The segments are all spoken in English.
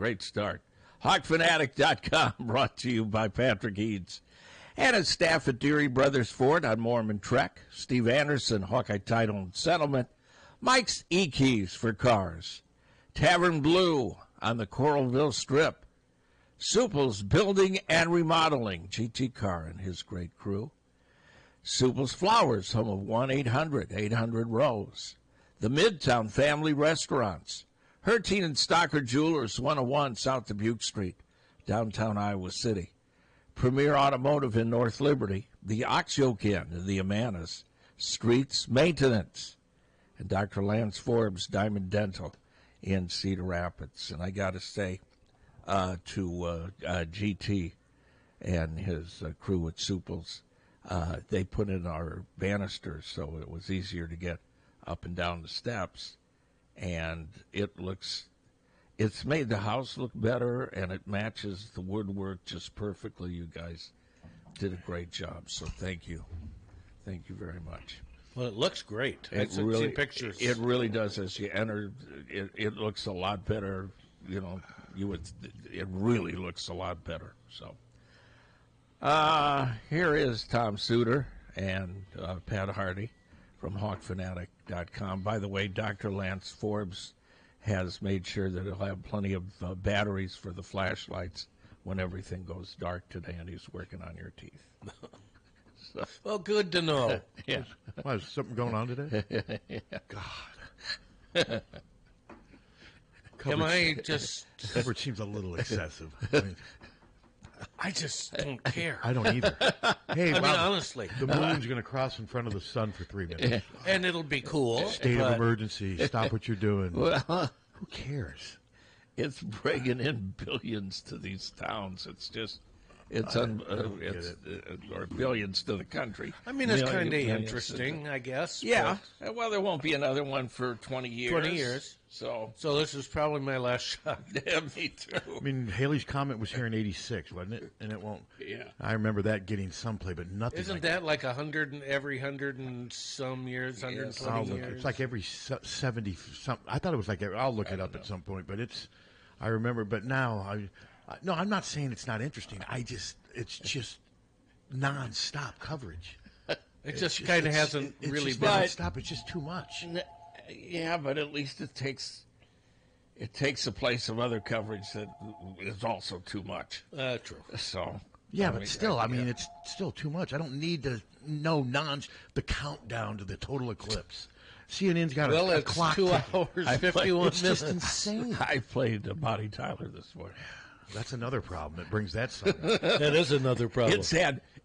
Great start. HawkFanatic.com, brought to you by Patrick Eads. And his staff at Deary Brothers Ford on Mormon Trek. Steve Anderson, Hawkeye Title and Settlement. Mike's E-Keys for cars. Tavern Blue on the Coralville Strip. Supple's Building and Remodeling, GT Carr and his great crew. Supple's Flowers, home of 1-800-800-ROSE. The Midtown Family Restaurants. Harty and Stocker Jewelers, 101 South Dubuque Street, downtown Iowa City. Premier Automotive in North Liberty. The Ox Yoke Inn in the Amanas. Streets Maintenance. And Dr. Lance Forbes, Diamond Dental in Cedar Rapids. And I got to say to GT and his crew at Supple's, they put in our banisters so it was easier to get up and down the steps. And it's made the house look better, and it matches the woodwork just perfectly. You guys did a great job, so thank you. Thank you very much. Well, it looks great. I've seen pictures. It really does. As you enter, it looks a lot better. You know, it really looks a lot better. So, here is Tom Suter and Pat Harty from HawkFanatic.com. By the way, Dr. Lance Forbes has made sure that he'll have plenty of batteries for the flashlights when everything goes dark today, and he's working on your teeth. So. Well, good to know. Yeah. Why, is something going on today? God. Am I just... Coverage seems a little excessive. I mean, I just don't care. I don't either. Hey, I mean, honestly. The moon's going to cross in front of the sun for 3 minutes. And it'll be cool. State of emergency. Stop what you're doing. Well, who cares? It's bringing in billions to these towns. It's just... or billions to the country. I mean, it's kind of interesting, I guess. Yeah. Well, there won't be another one for 20 years. 20 years. So this is probably my last shot. Yeah, me too. I mean, Haley's Comet was here in '86, wasn't it? And it won't. Yeah. I remember that getting some play, but nothing. Isn't that like 100 every 100 and some years, 120 years? It's like every 70. I thought it was like. I'll look it up at some point, but it's. I remember, but now no, I'm not saying it's not interesting. It's just nonstop coverage. It just kind of hasn't really been nonstop. It's just too much. Yeah, but at least it takes the place of other coverage that is also too much. True. So yeah, but still, I mean, it's still too much. I don't need to know the countdown to the total eclipse. CNN's got a clock. 2 hours, 51 minutes. It's just insane. I played Bonnie Tyler this morning. That's another problem that brings that song up. That is another problem.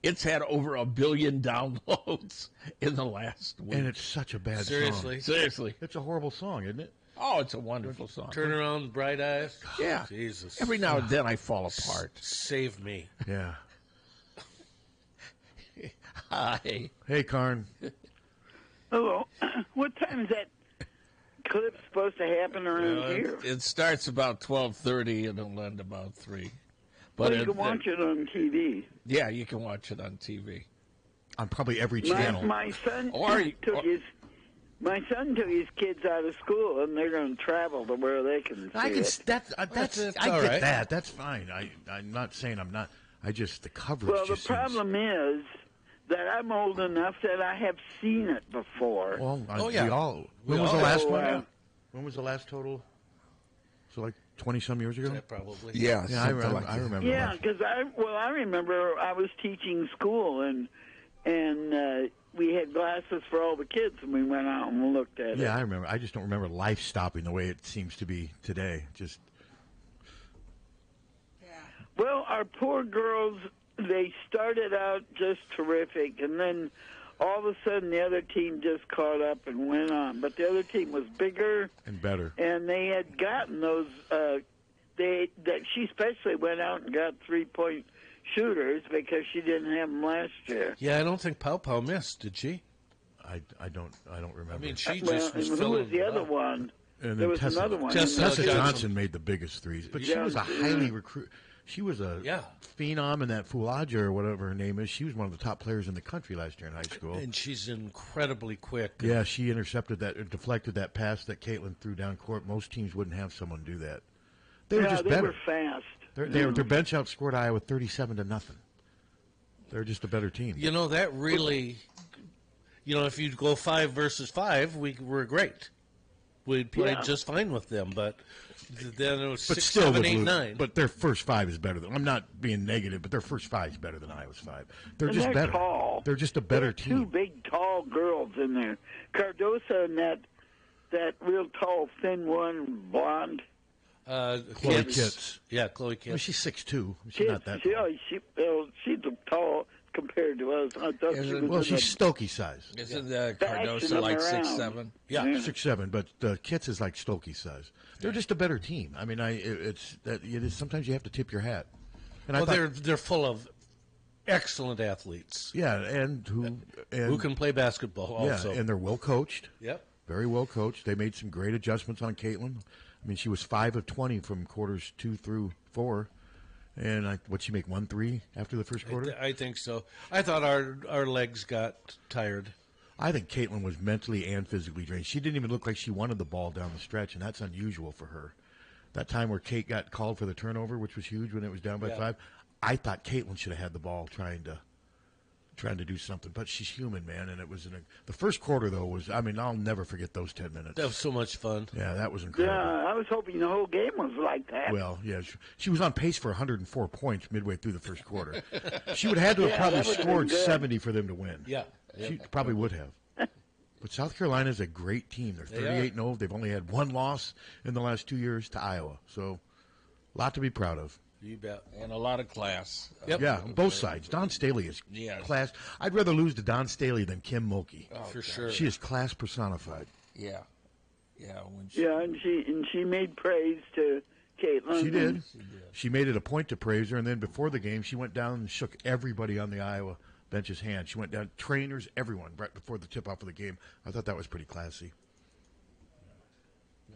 It's had over 1 billion downloads in the last week. And it's such a bad song. Seriously. It's a horrible song, isn't it? Oh, it's a wonderful song. Turn around, bright eyes. Yeah. Jesus. Every now and then I fall apart. Save me. Yeah. Hi. Hey, Karn. Hello. What time is that clip supposed to happen around here? It starts about 12:30 and it'll end about 3. But you can watch it on TV. Yeah, you can watch it on TV. On probably every channel. My son took his kids out of school, and they're going to travel to where they can see it. I get that. That's fine. I'm not saying I'm not. The coverage. Well, the problem is that I'm old enough that I have seen it before. Well, When was the last one? When was the last total? So like 20-some years ago? Yeah, probably. Yeah, I remember. Yeah, because I remember I was teaching school, and we had glasses for all the kids, and we went out and looked at it. Yeah, I remember. I just don't remember life stopping the way it seems to be today. Well, our poor girls, they started out just terrific, and then all of a sudden the other team just caught up and went on. But the other team was bigger and better, and they had gotten those. She especially went out and got 3-point shooters because she didn't have them last year. Yeah, I don't think Pow Pow missed, did she? I don't remember. I mean, she just was who filling was the other one? And there was another one. Tessa Johnson made the biggest threes, but she was a highly recruited. She was a phenom in that Fulaja or whatever her name is. She was one of the top players in the country last year in high school. And she's incredibly quick. Yeah, she deflected that pass that Caitlin threw down court. Most teams wouldn't have someone do that. They were just they better. were fast. Their bench outscored Iowa 37-0. They're just a better team. You know, that really, if you go 5 versus 5, we were great. We played just fine with them, but then it was 6, 7, 8, 9. But their first 5 is better than. I'm not being negative, but their first 5 is better than Iowa's 5. They're And just they're better. tall. They're just a better team. 2 big, tall girls in there. Cardosa and that real tall, thin one, blonde. Chloe Kitts. Yeah, Chloe Kitts. Well, she's 6'2". She's not that tall. She's tall compared to us. I thought she was Well, she's Stokey size. Isn't Cardoso like 6'7"? Yeah. 6'7", but Kitts is like Stokey size. They're just a better team. I mean, sometimes you have to tip your hat. And they're full of excellent athletes. Yeah, and who can play basketball also. Yeah, and they're well coached. Yep. Very well coached. They made some great adjustments on Caitlin. I mean, she was 5 of 20 from quarters 2 through 4. And what'd she make, 1-3 after the first quarter? I think so. I thought our legs got tired. I think Caitlin was mentally and physically drained. She didn't even look like she wanted the ball down the stretch, and that's unusual for her. That time where Kate got called for the turnover, which was huge when it was down by 5, I thought Caitlin should have had the ball trying to do something. But she's human, man, and it was the first quarter, though, was, I mean, I'll never forget those 10 minutes. That was so much fun. Yeah, that was incredible. Yeah, I was hoping the whole game was like that. Well, yeah, she was on pace for 104 points midway through the first quarter. She would have had to have probably scored 70 for them to win. Yeah. She probably would have. But South Carolina is a great team. They're 38-0. They've only had 1 loss in the last 2 years to Iowa. So, a lot to be proud of. You bet. And a lot of class. Yep. Yeah, on both sides. Don Staley is class. I'd rather lose to Don Staley than Kim Mulkey. Oh, for sure. She is class personified. Yeah. Yeah. And she made praise to Caitlin. She did. She made it a point to praise her, and then before the game, she went down and shook everybody on the Iowa bench's hand. She went down, trainers, everyone, right before the tip-off of the game. I thought that was pretty classy.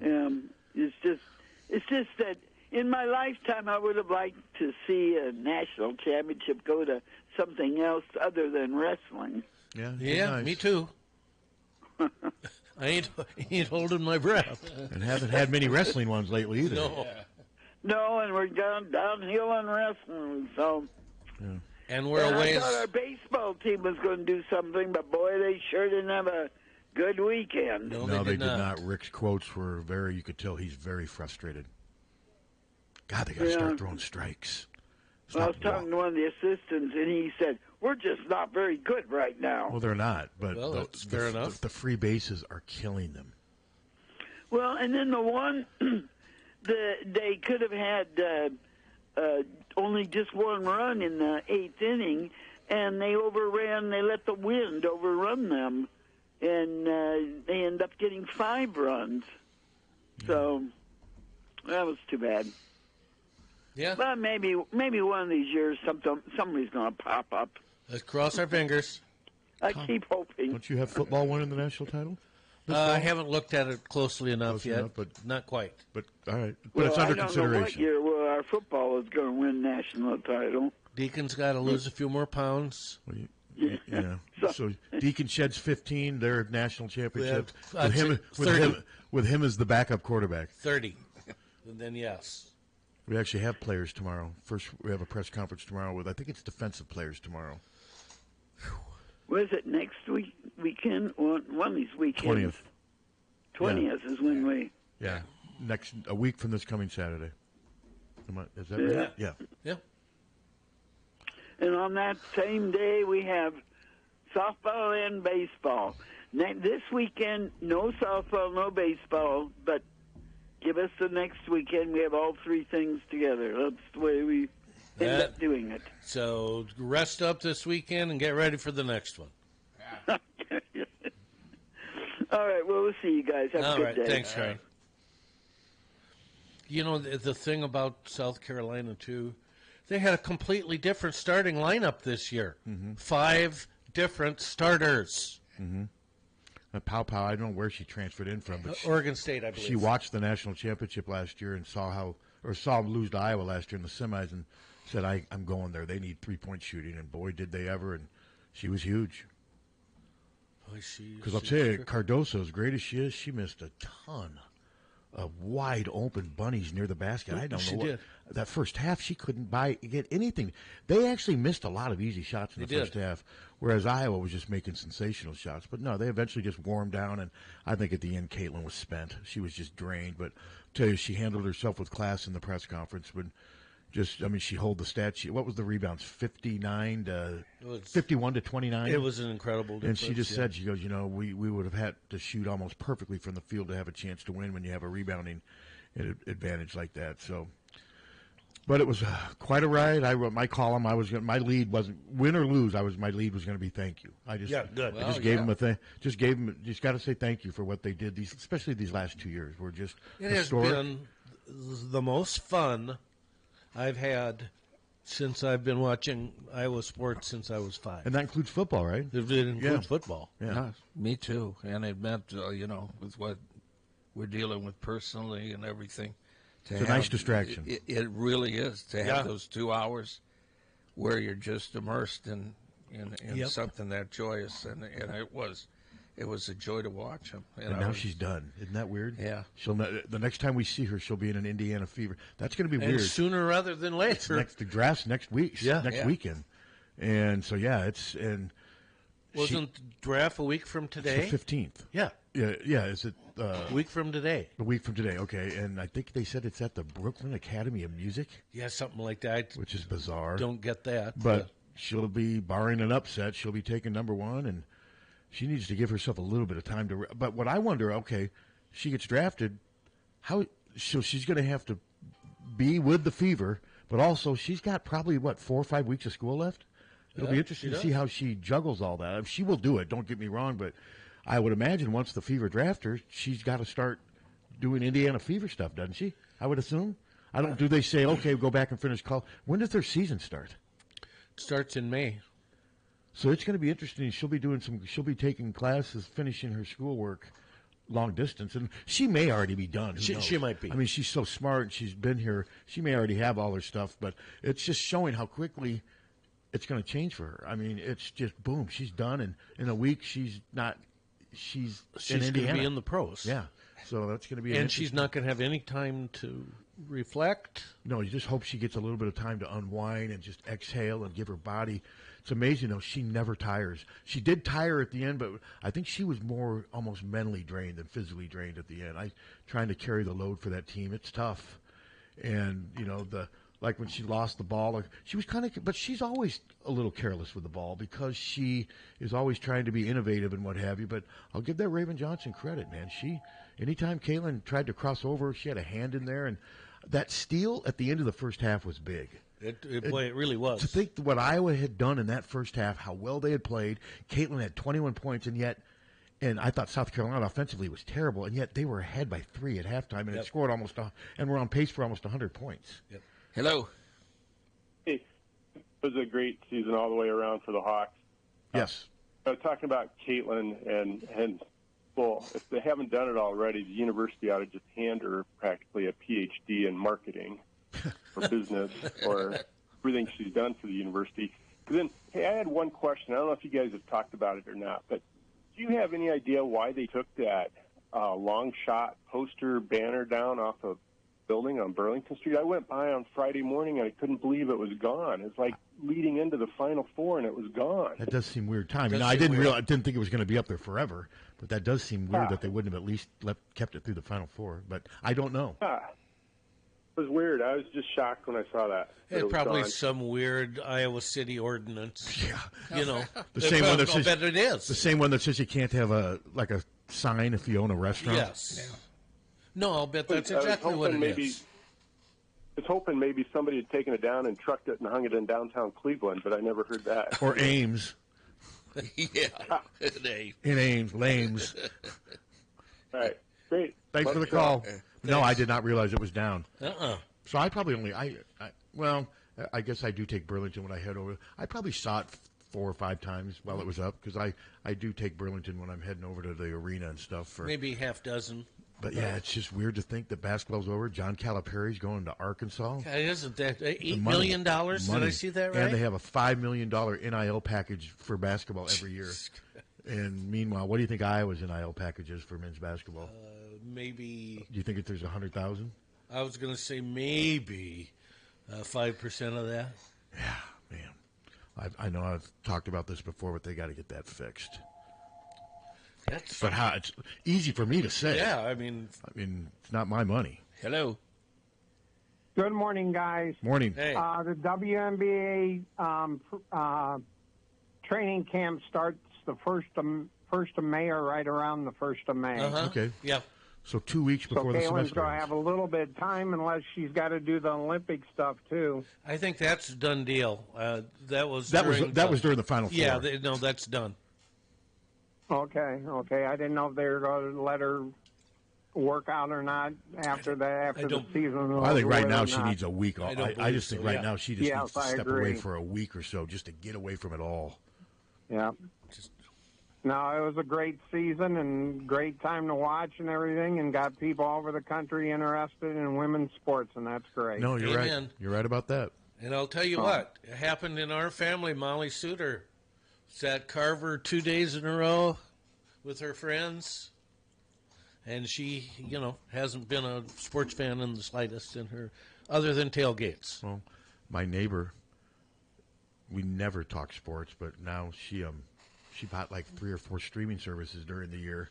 It's just that in my lifetime, I would have liked to see a national championship go to something else other than wrestling. Yeah, nice. Me too. I ain't holding my breath. And haven't had many wrestling ones lately either. No. No, and we're going downhill on wrestling, so... Yeah. And we're away. I thought our baseball team was going to do something, but boy, they sure didn't have a good weekend. No, they did not. Rick's quotes were you could tell he's very frustrated. God, they got to start throwing strikes. Well, I was talking to one of the assistants, and he said, we're just not very good right now. Well, they're not, but that's fair enough. The free bases are killing them. Well, and then the one, they could have had only just 1 run in the 8th inning, and they let the wind overrun them, and they end up getting 5 runs. So that was too bad. Yeah. But maybe one of these years somebody's going to pop up. Let's cross our fingers. I keep hoping. Don't you have football winning the national title? I haven't looked at it closely enough yet, but not quite. But all right, but it's under consideration. I don't know what year our football is going to win national title. Deacon's got to lose a few more pounds. Well, yeah. So Deacon sheds 15. Their national championship with him as the backup quarterback. 30, and then yes. We actually have players tomorrow. First, we have a press conference tomorrow with, I think it's defensive players tomorrow. Was it next weekend? One of these weekends. 20th is when we... Yeah, a week from this coming Saturday. Is that right? Yeah. And on that same day, we have softball and baseball. This weekend, no softball, no baseball, but give us the next weekend. We have all 3 things together. That's the way we end up doing it. So rest up this weekend and get ready for the next one. All right. Well, we'll see you guys. Have a good day. Thanks, Ray. You know, the thing about South Carolina, too, they had a completely different starting lineup this year. Mm-hmm. 5 different starters. Mm-hmm. Pow, I don't know where she transferred in from, but Oregon State, I believe. She watched the national championship last year and saw them lose to Iowa last year in the semis and said, I'm going there. They need 3-point shooting, and boy, did they ever, and she was huge. Because I'll tell you, Cardoso, as great as she is, she missed a ton wide open bunnies near the basket. I don't know what. Did. That first half, she couldn't get anything. They actually missed a lot of easy shots in the first half, whereas Iowa was just making sensational shots. But no, they eventually just warmed down, and I think at the end, Caitlin was spent. She was just drained. But I'll tell you, she handled herself with class in the press conference. But she held the stat. What was the rebounds? 51 to 29. It was an incredible difference. And she just said, she goes, we would have had to shoot almost perfectly from the field to have a chance to win when you have a rebounding advantage like that. So. But it was quite a ride. I wrote my column. My lead wasn't win or lose. My lead was going to be thank you. Good. I just gave them a thing. Just got to say thank you for what they did. Especially these last 2 years, were just historic. Has been the most fun I've had since I've been watching Iowa sports since I was 5. And that includes football, right? It includes football. Yeah, me too. And it meant with what we're dealing with personally and everything. It's a nice distraction. It really is to have those 2 hours where you're just immersed in something that joyous, and it was a joy to watch him. And now she's done. Isn't that weird? Yeah. The next time we see her, she'll be in an Indiana Fever. That's going to be weird. Sooner rather than later. The draft's next week. Next weekend. And so wasn't draft a week from today? It's the 15th. Yeah. Yeah. Is it a week from today? A week from today. Okay. And I think they said it's at the Brooklyn Academy of Music. Yeah, something like that. Which is bizarre. Don't get that. But she'll be, barring an upset, she'll be taking number 1, and she needs to give herself a little bit of time to. But what I wonder, she gets drafted, so she's going to have to be with the Fever, but also she's got probably 4 or 5 weeks of school left. It'll be interesting to see how she juggles all that. She will do it, don't get me wrong, but I would imagine once the Fever draft her, she's got to start doing Indiana Fever stuff, doesn't she? I would assume. Do they say, okay, go back and finish college? When does their season start? It starts in May. So it's going to be interesting. She'll be taking classes, finishing her schoolwork long distance, and she may already be done. She might be. I mean, she's so smart, and she's been here. She may already have all her stuff, but it's just showing how quickly it's going to change for her. I mean, it's just boom, she's done, and in a week she's in Indiana. Going to be in the pros. Yeah, so that's going to be. And she's not going to have any time to reflect. No, you just hope she gets a little bit of time to unwind and just exhale and give her body. It's amazing, though. She never tires. She did tire at the end, but I think she was more almost mentally drained than physically drained at the end. Trying to carry the load for that team, it's tough. And, like when she lost the ball, she was but she's always a little careless with the ball because she is always trying to be innovative and what have you. But I'll give that Raven Johnson credit, man. Anytime Caitlin tried to cross over, she had a hand in there. And that steal at the end of the first half was big. It really was. To think what Iowa had done in that first half, how well they had played. Caitlin had 21 points, and I thought South Carolina offensively was terrible, and yet they were ahead by 3 at halftime, and it scored and we're on pace for almost 100 points. Yep. Hello. Hey, it was a great season all the way around for the Hawks. Yes. I was talking about Caitlin, and well, if they haven't done it already, the university ought to just hand her practically a PhD in marketing or business or everything she's done for the university. Then, hey, I had one question. I don't know if you guys have talked about it or not, but do you have any idea why they took that long shot poster banner down off a building on Burlington Street? I went by on Friday morning and I couldn't believe it was gone. It's like leading into the Final Four and it was gone. That does seem weird timing. I didn't think it was going to be up there forever, but that does seem weird that they wouldn't have at least kept it through the FinalUr. But I don't know. It was weird. I was just shocked when I saw that. It's probably some weird Iowa City ordinance. Yeah. The same one that says, I bet it is. The same one that says you can't have a sign if you own a restaurant. Yes. Yeah. No, I'll bet that's exactly what it is. I was hoping maybe somebody had taken it down and trucked it and hung it in downtown Cleveland, but I never heard that. Or Ames. In Ames, Lames. All right. Great. Thanks for the call. No, I did not realize it was down. So I probably only I guess I do take Burlington when I head over. I probably saw it 4 or 5 times while it was up because I do take Burlington when I'm heading over to the arena and stuff. Maybe half dozen. But yeah, it's just weird to think that basketball's over. John Calipari's going to Arkansas. Isn't that $8 million? Did I see that right? And they have a $5 million NIL package for basketball every year. And meanwhile, what do you think Iowa's NIL package is for men's basketball? Maybe. Do you think there's 100,000? I was going to say maybe 5% of that. Yeah, man. I know I've talked about this before, but they got to get that fixed. But how? It's easy for me to say. Yeah, I mean, it's not my money. Hello. Good morning, guys. Morning. Hey. The WNBA training camp starts the first of May, or right around the 1st of May. Okay. Yeah. So 2 weeks before the Caitlin's semester. going to have a little bit of time, unless she's got to do the Olympic stuff too. I think that's a done deal. That was during the Final Four. Yeah, that's done. Okay. I didn't know if they were going to let her work out or not after the season. I think right now she needs a week off. I just think right now she just needs to step away for a week or so, just to get away from it all. Yeah. No, it was a great season and great time to watch and everything, and got people all over the country interested in women's sports, and that's great. No, you're Amen. right. You're right about that. And I'll tell you what, it happened in our family. Molly Suter sat Carver 2 days in a row with her friends, and she, hasn't been a sports fan in the slightest in her, other than tailgates. Well, my neighbor, we never talk sports, but now she bought like 3 or 4 streaming services during the year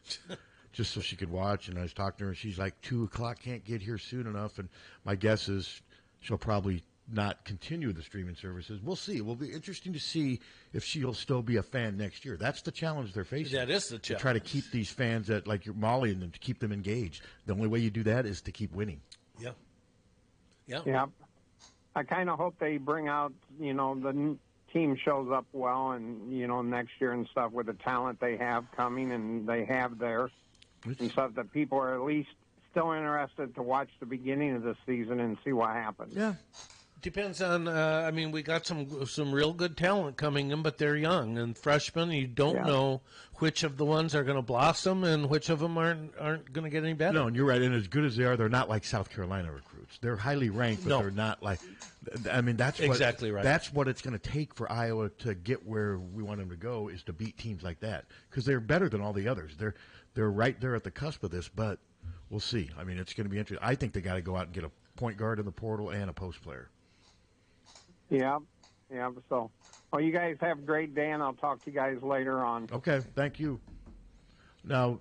just so she could watch. And I was talking to her, and she's like, 2 o'clock, can't get here soon enough. And my guess is she'll probably not continue the streaming services. We'll see. It will be interesting to see if she'll still be a fan next year. That's the challenge they're facing. That is the challenge. To try to keep these fans like your Molly and them, to keep them engaged. The only way you do that is to keep winning. Yeah. Yeah. I kind of hope they bring out, the team shows up well, and next year and stuff, with the talent they have coming and they have there and stuff, that people are at least still interested to watch the beginning of the season and see what happens. Yeah. Depends on. We got some real good talent coming in, but they're young and freshmen. You don't know which of the ones are going to blossom and which of them aren't going to get any better. No, and you're right. And as good as they are, they're not like South Carolina recruits. They're highly ranked, but they're not like. That's exactly right. That's what it's going to take for Iowa to get where we want them to go, is to beat teams like that, because they're better than all the others. They're right there at the cusp of this, but we'll see. It's going to be interesting. I think they got to go out and get a point guard in the portal and a post player. Yeah. So, you guys have a great day, and I'll talk to you guys later on. Okay, thank you. Now,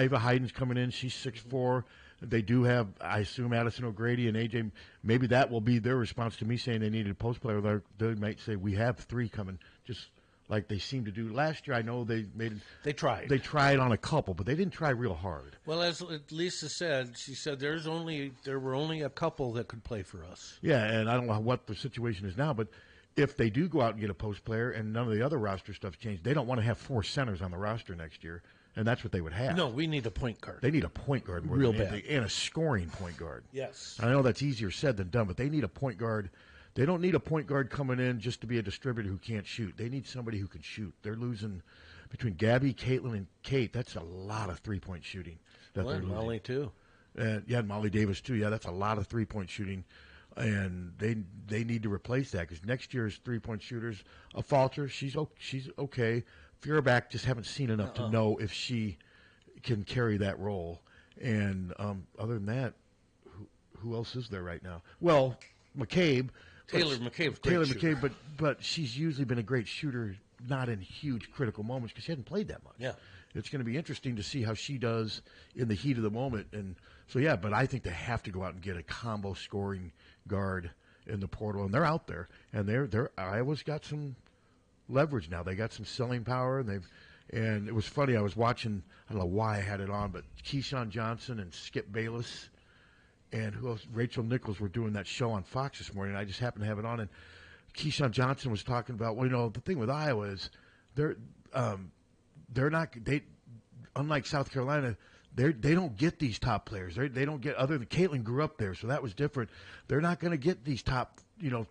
Iva Hayden's coming in. She's 6'4". They do have, I assume, Addison O'Grady and AJ. Maybe that will be their response to me saying they needed a post player. They might say, we have 3 coming, just like they seem to do. Last year, I know they tried. They tried on a couple, but they didn't try real hard. Well, as Lisa said, she said there were only a couple that could play for us. Yeah, and I don't know what the situation is now, but if they do go out and get a post player and none of the other roster stuff changed, they don't want to have 4 centers on the roster next year, and that's what they would have. No, we need a point guard. They need a point guard more real than bad, anything, and a scoring point guard. Yes. I know that's easier said than done, but they need a point guard. They don't need a point guard coming in just to be a distributor who can't shoot. They need somebody who can shoot. They're losing between Gabby, Caitlin, and Kate. That's a lot of 3-point shooting that they're losing. Molly too. And Molly Davis too. Yeah, that's a lot of 3-point shooting, and they need to replace that, because next year's 3-point shooters, a Falter, she's okay. Feuerbach, just haven't seen enough to know if she can carry that role. And other than that, who else is there right now? Well, McCabe. Taylor McCabe, but she's usually been a great shooter, not in huge critical moments, because she hasn't played that much. Yeah. It's going to be interesting to see how she does in the heat of the moment. And so, yeah, but I think they have to go out and get a combo scoring guard in the portal, and they're out there. And Iowa's got some leverage now. They got some selling power, and it was funny. I was watching, I don't know why I had it on, but Keyshawn Johnson and Skip Bayless and who else? Rachel Nichols were doing that show on Fox this morning. I just happened to have it on, and Keyshawn Johnson was talking about, the thing with Iowa is they're not, unlike South Carolina, they don't get these top players. They don't get, other than Caitlin grew up there, so that was different. They're not going to get these top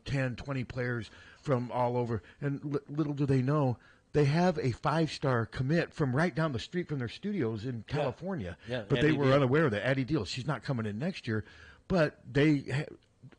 10, 20 players from all over. And little do they know, they have a 5-star commit from right down the street from their studios in California. Yeah, but Addie they were unaware of that. Addie Deal, she's not coming in next year. But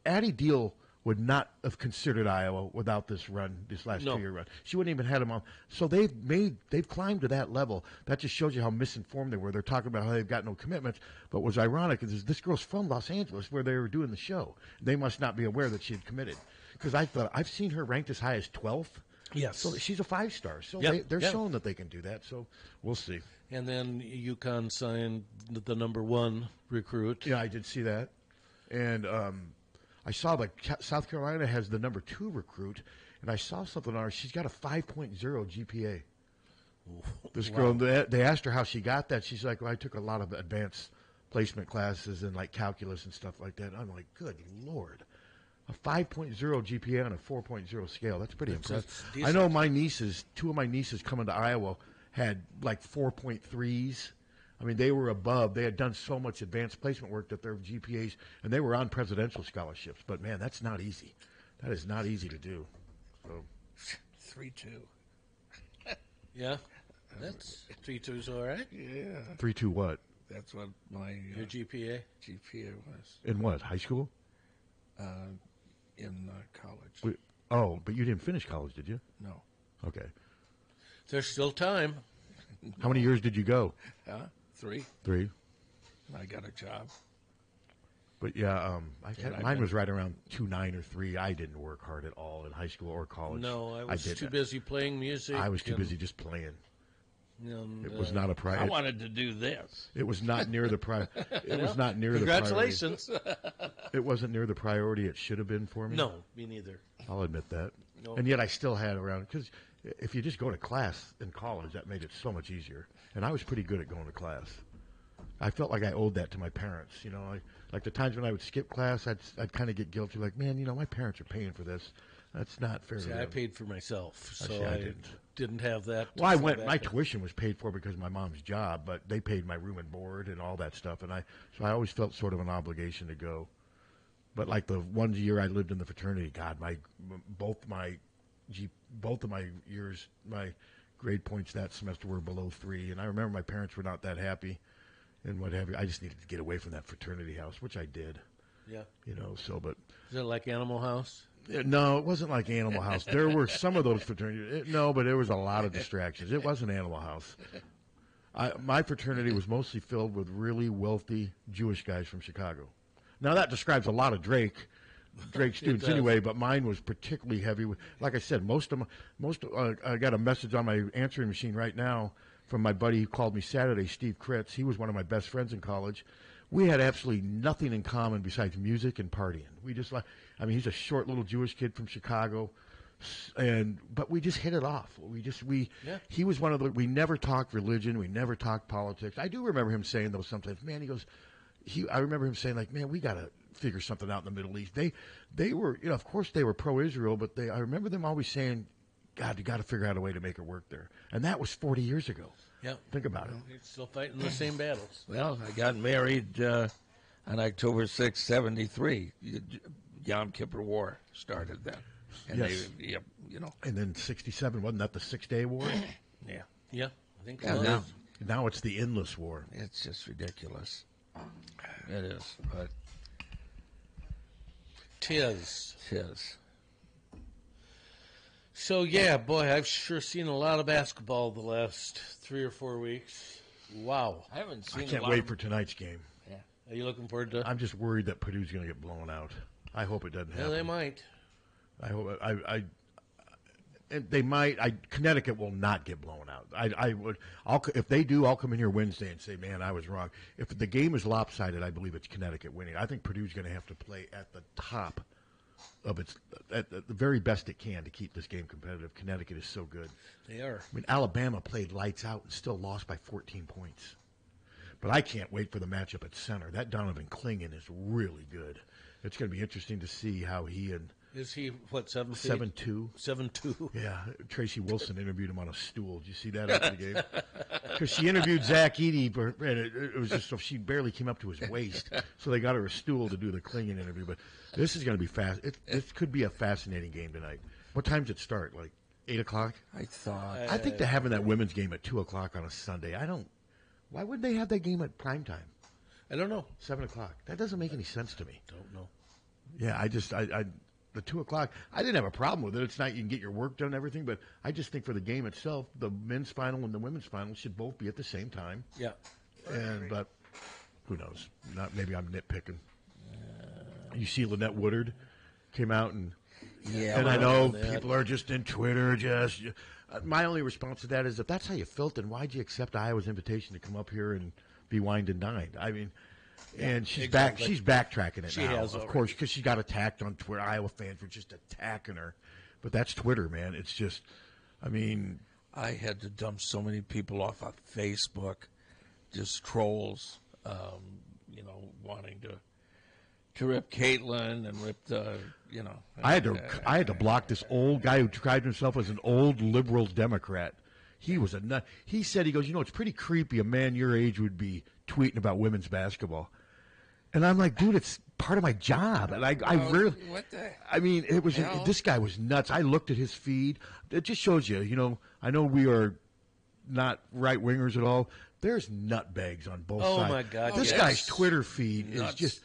Addie Deal would not have considered Iowa without this run, this last 2-year run. She wouldn't even had them on. So they've climbed to that level. That just shows you how misinformed they were. They're talking about how they've got no commitments. But what's ironic is this girl's from Los Angeles, where they were doing the show. They must not be aware that she had committed, because I thought I've seen her ranked as high as 12th. Yes. So she's a 5-star. So they're showing that they can do that. So we'll see. And then UConn signed the number 1 recruit. Yeah, I did see that. And I saw that South Carolina has the number 2 recruit, and I saw something on her. She's got a 5.0 GPA. This girl, they asked her how she got that. She's like, well, I took a lot of advanced placement classes and like calculus and stuff like that. And I'm like, good Lord. A 5.0 GPA on a 4.0 scale. That's pretty impressive. I know my nieces, 2 of my nieces coming to Iowa had like 4.3s. I mean, they were above. They had done so much advanced placement work that their GPAs, and they were on presidential scholarships. But, man, that's not easy. That is not easy to do. So 3.2. Yeah. That's 3.2's all right. Yeah. 3.2 what? That's what my Your GPA was. In what, high school? In college. But you didn't finish college, did you? No. Okay. There's still time. How many years did you go? 3. 3. I got a job. But, yeah, mine was right around 2.9 or 3. I didn't work hard at all in high school or college. No, I was too busy playing music. I was too busy just playing. And, it was not a priority. I wanted to do this. It was not near the It was not near congratulations. the priority. It wasn't near the priority it should have been for me. No, me neither. I'll admit that. No. And yet I still had around, because if you just go to class in college, that made it so much easier. And I was pretty good at going to class. I felt like I owed that to my parents. You know, like the times when I would skip class, I'd kind of get guilty. Like, man, you know, my parents are paying for this. That's not fair. See, I paid for myself, so I didn't have that. Well, I went. My tuition was paid for because of my mom's job, but they paid my room and board and all that stuff, so I always felt sort of an obligation to go. But like the 1 year I lived in the fraternity, God, both of my years, my grade points that semester were below 3, and I remember my parents were not that happy, and what have you. I just needed to get away from that fraternity house, which I did. Yeah. You know. So, but is it like Animal House? No, it wasn't like Animal House. There were some of those fraternities. No, but there was a lot of distractions. It wasn't Animal House. My fraternity was mostly filled with really wealthy Jewish guys from Chicago. Now, that describes a lot of Drake students anyway, but mine was particularly heavy. Like I said, I got a message on my answering machine right now from my buddy who called me Saturday, Steve Kritz. He was one of my best friends in college. We had absolutely nothing in common besides music and partying. He's a short little Jewish kid from Chicago, but we just hit it off. He was one of we never talked religion. We never talked politics. I do remember him saying, though, sometimes, man, I remember him saying, like, man, we got to figure something out in the Middle East. They were, of course they were pro-Israel, but I remember them always saying, God, you got to figure out a way to make it work there. And that was 40 years ago. Yeah. Think about it. You're still fighting the same battles. Well, I got married on October 6, 73. Yom Kippur War started then. And yes. And then 67, wasn't that the 6-Day War? Yeah. Yeah, I think so. Yeah, now it's the endless war. It's just ridiculous. It is, but... Tis. So, Yeah, boy, I've sure seen a lot of basketball the last 3 or 4 weeks. Wow. I haven't seen I can't wait for tonight's game. Yeah. Are you looking forward to? I'm just worried that Purdue's going to get blown out. I hope it doesn't happen. Yeah, they might. I hope they might. Connecticut will not get blown out. If they do, I'll come in here Wednesday and say, man, I was wrong. If the game is lopsided, I believe it's Connecticut winning. I think Purdue's going to have to play at the top of at the very best it can to keep this game competitive. Connecticut is so good. They are. I mean, Alabama played lights out and still lost by 14 points. But I can't wait for the matchup at center. That Donovan Clingan is really good. It's going to be interesting to see how he and... Is he, 7 feet? 7'2". 7'2". Yeah. Tracy Wilson interviewed him on a stool. Did you see that after the game? Because she interviewed Zach Edey, and it was just so she barely came up to his waist. So they got her a stool to do the Clingan interview. But this is going to be fast. This could be a fascinating game tonight. What time does it start? Like 8 o'clock? I think they're having that women's game at 2 o'clock on a Sunday. Why would they have that game at prime time? I don't know. 7 o'clock. That doesn't make any sense to me. Don't know. Yeah, the 2 o'clock. I didn't have a problem with it. It's not you can get your work done and everything, but I just think for the game itself, the men's final and the women's final should both be at the same time. Yeah. But who knows? Maybe I'm nitpicking. You see Lynette Woodard came out and I know people are just in Twitter my only response to that is if that's how you felt, then why'd you accept Iowa's invitation to come up here and be wined and dined? I mean, and she's backtracking it she now, has of already. course, because she got attacked on Twitter. Iowa fans were just attacking her. But that's Twitter, man. It's just, I mean. I had to dump so many people off of Facebook, just trolls, wanting to rip Caitlin and rip the, I had to block this old guy who described himself as an old liberal Democrat. He was a nut. He said, it's pretty creepy a man your age would be tweeting about women's basketball. And I'm like, dude, it's part of my job. And I really, what the I mean, it was, hell? This guy was nuts. I looked at his feed. It just shows you, I know we are not right-wingers at all. There's nutbags on both sides. Oh, my God. This yes. guy's Twitter feed Nuts. is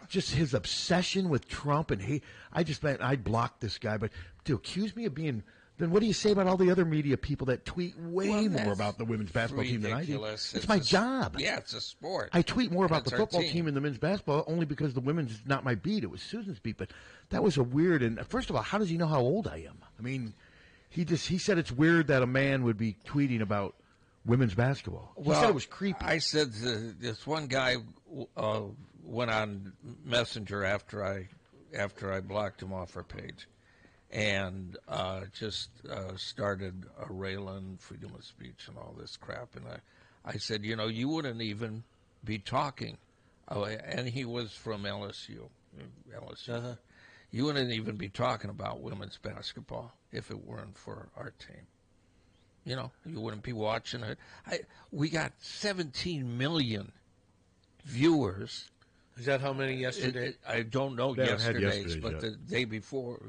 just his obsession with Trump. And I blocked this guy. But to accuse me of being, then what do you say about all the other media people that tweet way more about the women's basketball team than I do? Ridiculous. It's my job. Yeah, it's a sport. I tweet more about It's the our football team. team and the men's basketball only because the women's is not my beat. It was Susan's beat. But that was a weird. And first of all, how does he know how old I am? I mean, he said it's weird that a man would be tweeting about women's basketball. He said it was creepy. I said this one guy went on Messenger after I blocked him off our page, and just started railing freedom of speech and all this crap. And I said, you wouldn't even be talking. And he was from LSU. Uh-huh. You wouldn't even be talking about women's basketball if it weren't for our team. You wouldn't be watching it. We got 17 million viewers. Is that how many yesterday? I don't know They haven't had yesterday's, yesterday's but yet. the day before,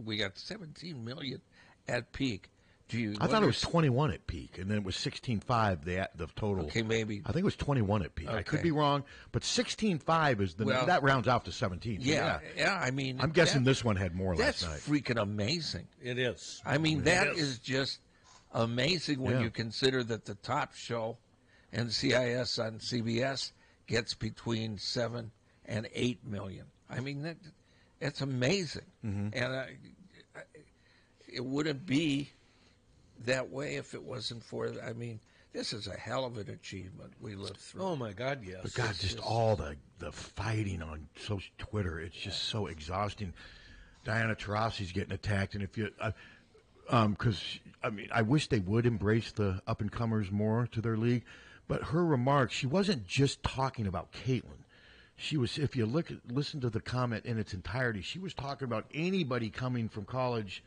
we got 17 million at peak. I thought it was 21 at peak, and then it was 16.5 the total. Okay, maybe. I think it was 21 at peak. I could Okay. be wrong, but 16.5 is that rounds out to 17. So Yeah. I mean, I'm guessing this one had more that's last night. freaking amazing. It is. I mean, that is just amazing when Yeah. you consider that the top show, NCIS on CBS, gets between 7 and 8 million. I mean, that's amazing. Mm-hmm. And it wouldn't be that way if it wasn't for, this is a hell of an achievement we lived through. Oh, my God, yes. But God, just all the fighting on social Twitter, it's just so exhausting. Diana Taurasi's getting attacked, and if you, because I wish they would embrace the up and comers more to their league. But her remarks, she wasn't just talking about Caitlin. She was, if you listen to the comment in its entirety, she was talking about anybody coming from college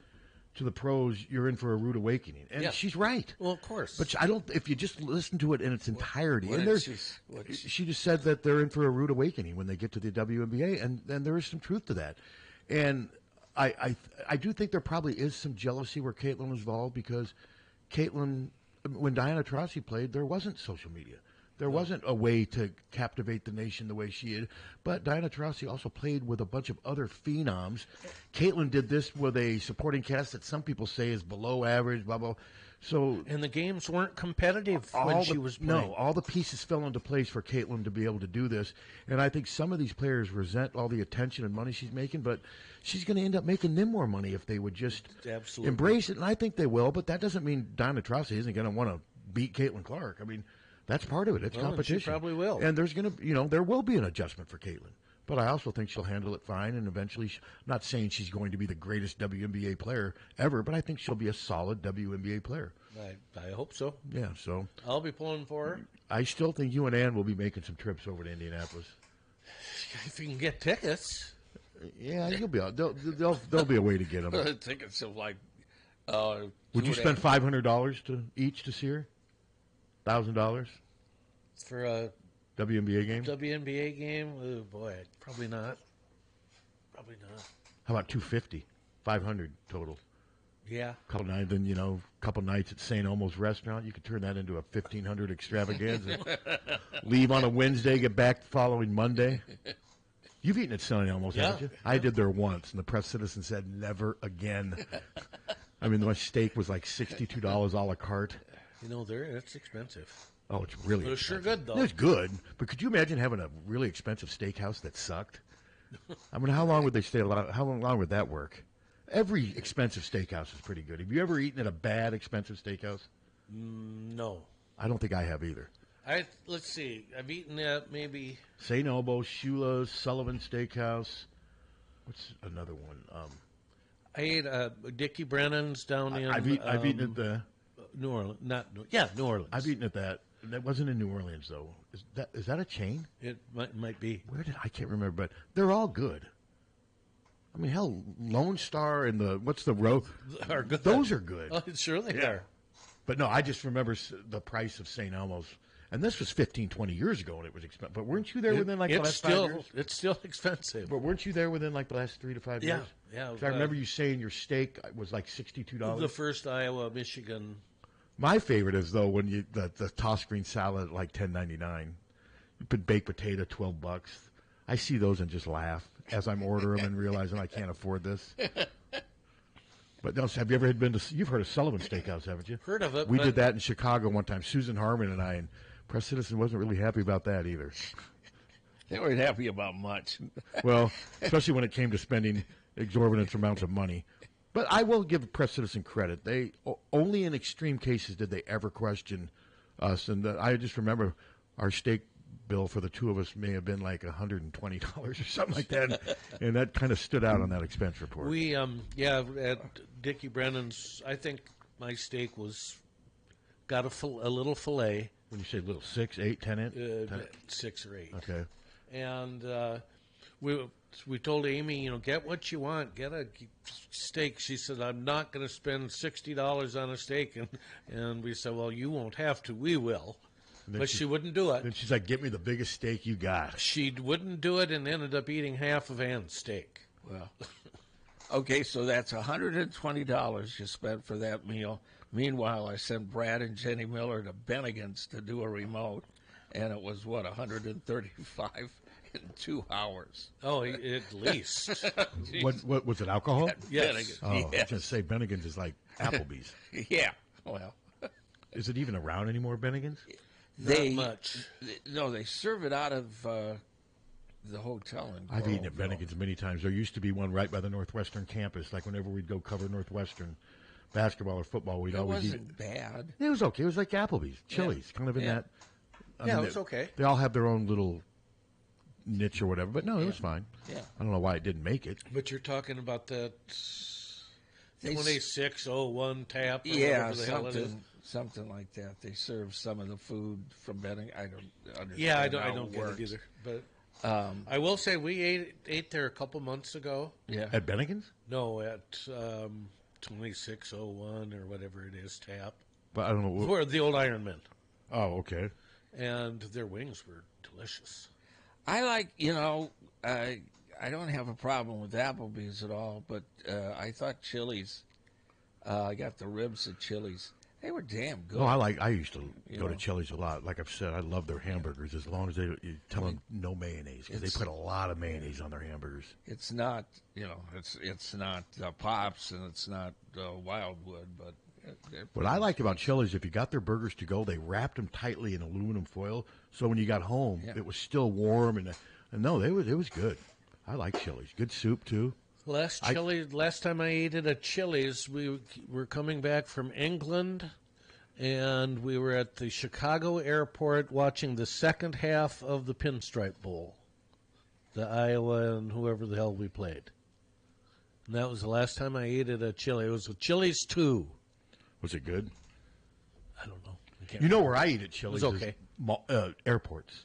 to the pros, you're in for a rude awakening. And she's right. Well, of course. But if you just listen to it in its entirety, What and did there's, she she just said that they're in for a rude awakening when they get to the WNBA, and there is some truth to that. And I do think there probably is some jealousy where Caitlin was involved because Caitlin, when Diana Taurasi played, there wasn't social media. There wasn't a way to captivate the nation the way she did. But Diana Taurasi also played with a bunch of other phenoms. Caitlin did this with a supporting cast that some people say is below average, blah, blah. So, and the games weren't competitive when she was playing. No, all the pieces fell into place for Caitlin to be able to do this. And I think some of these players resent all the attention and money she's making, but she's going to end up making them more money if they would just Absolutely. embrace it. And I think they will, but that doesn't mean Diana Taurasi isn't going to want to beat Caitlin Clark. I mean, that's part of it. It's competition. She probably will. And there's going to, there will be an adjustment for Caitlin. But I also think she'll handle it fine, and eventually, I'm not saying she's going to be the greatest WNBA player ever, but I think she'll be a solid WNBA player. I hope so. Yeah, so I'll be pulling for her. I still think you and Ann will be making some trips over to Indianapolis. If you can get tickets. Yeah, you'll be. There'll be a way to get them. Tickets of like. Would you spend $500 each to see her? $1,000 for a WNBA game? WNBA game? Oh boy, probably not. Probably not. How about $250? $500 total. Yeah. Couple nights, then couple nights at St. Elmo's restaurant. You could turn that into a $1,500 extravaganza. Leave on a Wednesday, get back the following Monday. You've eaten at St. Elmo's, haven't you? I did there once, and the press citizen said, never again. I mean, my steak was like $62 a la carte. You know, it's expensive. Oh, it's really But it's sure good, though. It's good, but could you imagine having a really expensive steakhouse that sucked? I mean, how long would they stay alive? How long would that work? Every expensive steakhouse is pretty good. Have you ever eaten at a bad expensive steakhouse? No. I don't think I have either. Let's see. I've eaten at maybe St. Elmo, Shula's, Sullivan Steakhouse. What's another one? I ate Dickie Brennan's down in. I've eaten at the New Orleans. New Orleans. I've eaten at that. That wasn't in New Orleans though. Is that a chain? It might be. I can't remember, but they're all good. I mean, hell, Lone Star and what's the row? Are good. Those are good. Oh, sure they are. But no, I just remember the price of St. Elmo's. And this was 15, 20 years ago, and it was expensive. But weren't you there within the last 5 years? It's still expensive. But weren't you there within the last 3 to 5 years? Yeah. I remember you saying your steak was like $62. The first Iowa, Michigan. My favorite is though when the tossed green salad at like $10.99. You put baked potato $12. I see those and just laugh as I'm ordering them and realizing I can't afford this. But no, have you ever been to? You've heard of Sullivan Steakhouse, haven't you? Heard of it. We did that in Chicago one time. Susan Harmon and I, and Press Citizen wasn't really happy about that either. They weren't happy about much. Well, especially when it came to spending exorbitant amounts of money. But I will give Press Citizen credit. They only in extreme cases did they ever question us. And I just remember our steak bill for the two of us may have been like $120 or something like that. And that kind of stood out on that expense report. We, at Dickie Brennan's, I think my steak got a little fillet. When you say little, 6, 8, 10 inch? 6 or 8. Okay. And we told Amy, get what you want, get a steak. She said, I'm not going to spend $60 on a steak. And we said, well, you won't have to. We will. But she wouldn't do it. And she's like, get me the biggest steak you got. She wouldn't do it and ended up eating half of Ann's steak. Well, okay, so that's $120 you spent for that meal. Meanwhile, I sent Brad and Jenny Miller to Bennigan's to do a remote, and it was, $135 in 2 hours. Oh, at least. What was it, alcohol? Yes. Oh, I was going to say Bennigan's is like Applebee's. Yeah, well. Is it even around anymore, Bennigan's? Not much. No, they serve it out of the hotel. I've eaten at Bennigan's many times. There used to be one right by the Northwestern campus. Like whenever we'd go cover Northwestern basketball or football, we'd always eat. It wasn't bad. It was okay. It was like Applebee's, Chili's, kind of in that. It was okay. They all have their own little niche or whatever, but no, it was fine. Yeah. I don't know why it didn't make it. But you're talking about that 2601 tap or yeah, whatever the hell it is. Something like that. They serve some of the food from Benning. I don't understand. Yeah, I how don't it get works. it either. But I will say we ate there a couple months ago. Yeah. At Bennigan's? No, at 2601 or whatever it is, tap. But I don't know. Where the old Ironman. Oh, okay. And their wings were delicious. I like, I don't have a problem with Applebee's at all, but I thought Chili's, I got the ribs at Chili's. They were damn good. No, I used to go to Chili's a lot. Like I've said, I love their hamburgers as long as you tell them no mayonnaise because they put a lot of mayonnaise on their hamburgers. It's not, it's not Pops and it's not Wildwood, but. What I liked about Chili's, if you got their burgers to go, they wrapped them tightly in aluminum foil, so when you got home, it was still warm and no, it was good. I like Chili's. Good soup too. Last time I ate at Chili's, we were coming back from England, and we were at the Chicago airport watching the second half of the Pinstripe Bowl, the Iowa and whoever the hell we played. And that was the last time I ate at a Chili's. It was with Chili's 2. Was it good? I don't know. You know where I eat at Chili's? It was okay. Is airports.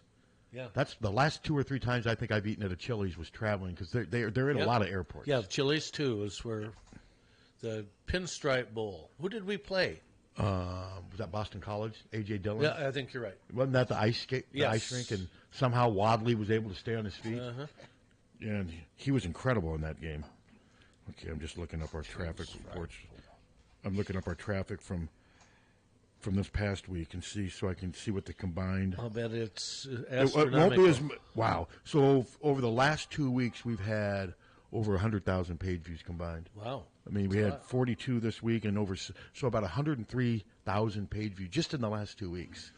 Yeah, that's the last 2 or 3 times I think I've eaten at a Chili's was traveling because they're in a lot of airports. Yeah, Chili's 2 is where the Pinstripe Bowl. Who did we play? Was that Boston College? A.J. Dillon? Yeah, I think you're right. Wasn't that the ice skate? The ice rink, and somehow Wadley was able to stay on his feet. Yeah, and he was incredible in that game. Okay, I'm just looking up our traffic reports. I'm looking up our traffic from from this past week and see, so I can see what the combined. I'll bet it's It won't astronomical. be as wow. So over the last 2 weeks, we've had over 100,000 page views combined. Wow. I mean, we had 42 this week, and so about 103,000 page views just in the last 2 weeks.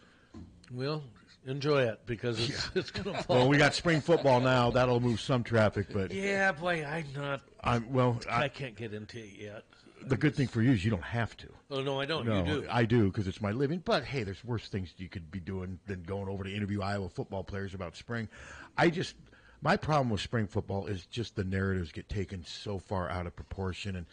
Well, enjoy it because it's going to fall. Well, we got spring football now. That'll move some traffic, but Yeah, boy, I can't get into it yet. The good thing for you is you don't have to. Oh, no, I don't. No, You do. I do because it's my living. But hey, there's worse things you could be doing than going over to interview Iowa football players about spring. My problem with spring football is just the narratives get taken so far out of proportion,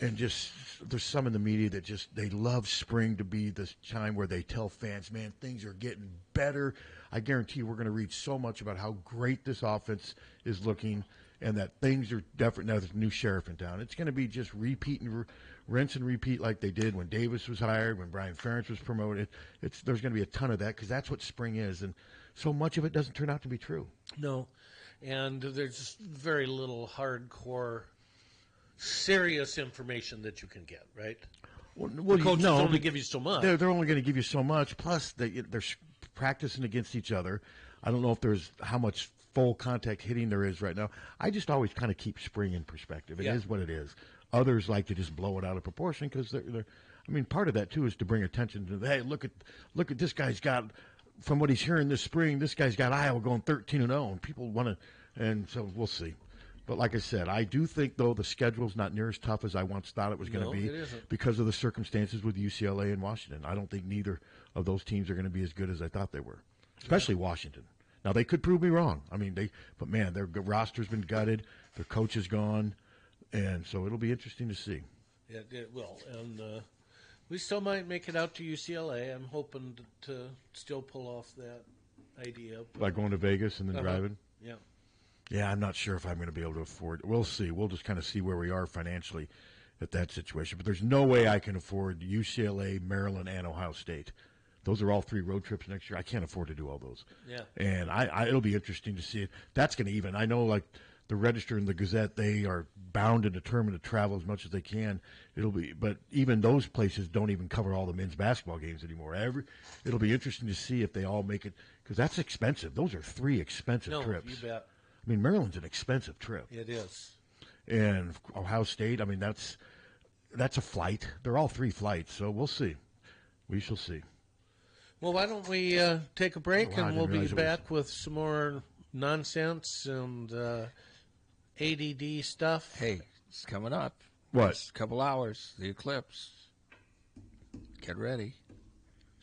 and just there's some in the media that just they love spring to be this time where they tell fans, man, things are getting better. I guarantee you we're going to read so much about how great this offense is looking and that things are different. Now there's a new sheriff in town. It's going to be just rinse and repeat like they did when Davis was hired, when Brian Ferentz was promoted. There's going to be a ton of that because that's what spring is, and so much of it doesn't turn out to be true. No, and there's very little hardcore, serious information that you can get, right? Well, the coaches only give you so much. They're only going to give you so much. Plus, they're practicing against each other. I don't know if there's how much full contact hitting there is right now. I just always kind of keep spring in perspective. It is what it is. Others like to just blow it out of proportion because they're. I mean, part of that too is to bring attention to. Hey, look at this guy's got. From what he's hearing this spring, this guy's got Iowa going 13-0, and people want to. And so we'll see. But like I said, I do think, though, the schedule's not near as tough as I once thought it was going to be because of the circumstances with UCLA and Washington. I don't think neither of those teams are going to be as good as I thought they were, especially Washington. Now, they could prove me wrong. I mean, but man, their roster's been gutted. Their coach is gone. And so it'll be interesting to see. Yeah, it will. And we still might make it out to UCLA. I'm hoping to still pull off that idea. Like going to Vegas and then driving? Yeah. Yeah, I'm not sure if I'm going to be able to afford it. We'll see. We'll just kind of see where we are financially at that situation. But there's no way I can afford UCLA, Maryland, and Ohio State. Those are all 3 road trips next year. I can't afford to do all those. Yeah. And it'll be interesting to see it. That's going to even. I know, like, the Register and the Gazette, they are bound and determined to travel as much as they can. But even those places don't even cover all the men's basketball games anymore. It'll be interesting to see if they all make it, because that's expensive. Those are 3 expensive trips. You bet. I mean, Maryland's an expensive trip. It is. And Ohio State, I mean, that's a flight. They're all 3 flights, so we'll see. We shall see. Well, why don't we take a break, and we'll be back with some more nonsense and ADD stuff. Hey, it's coming up. What? It's a couple hours. The eclipse. Get ready.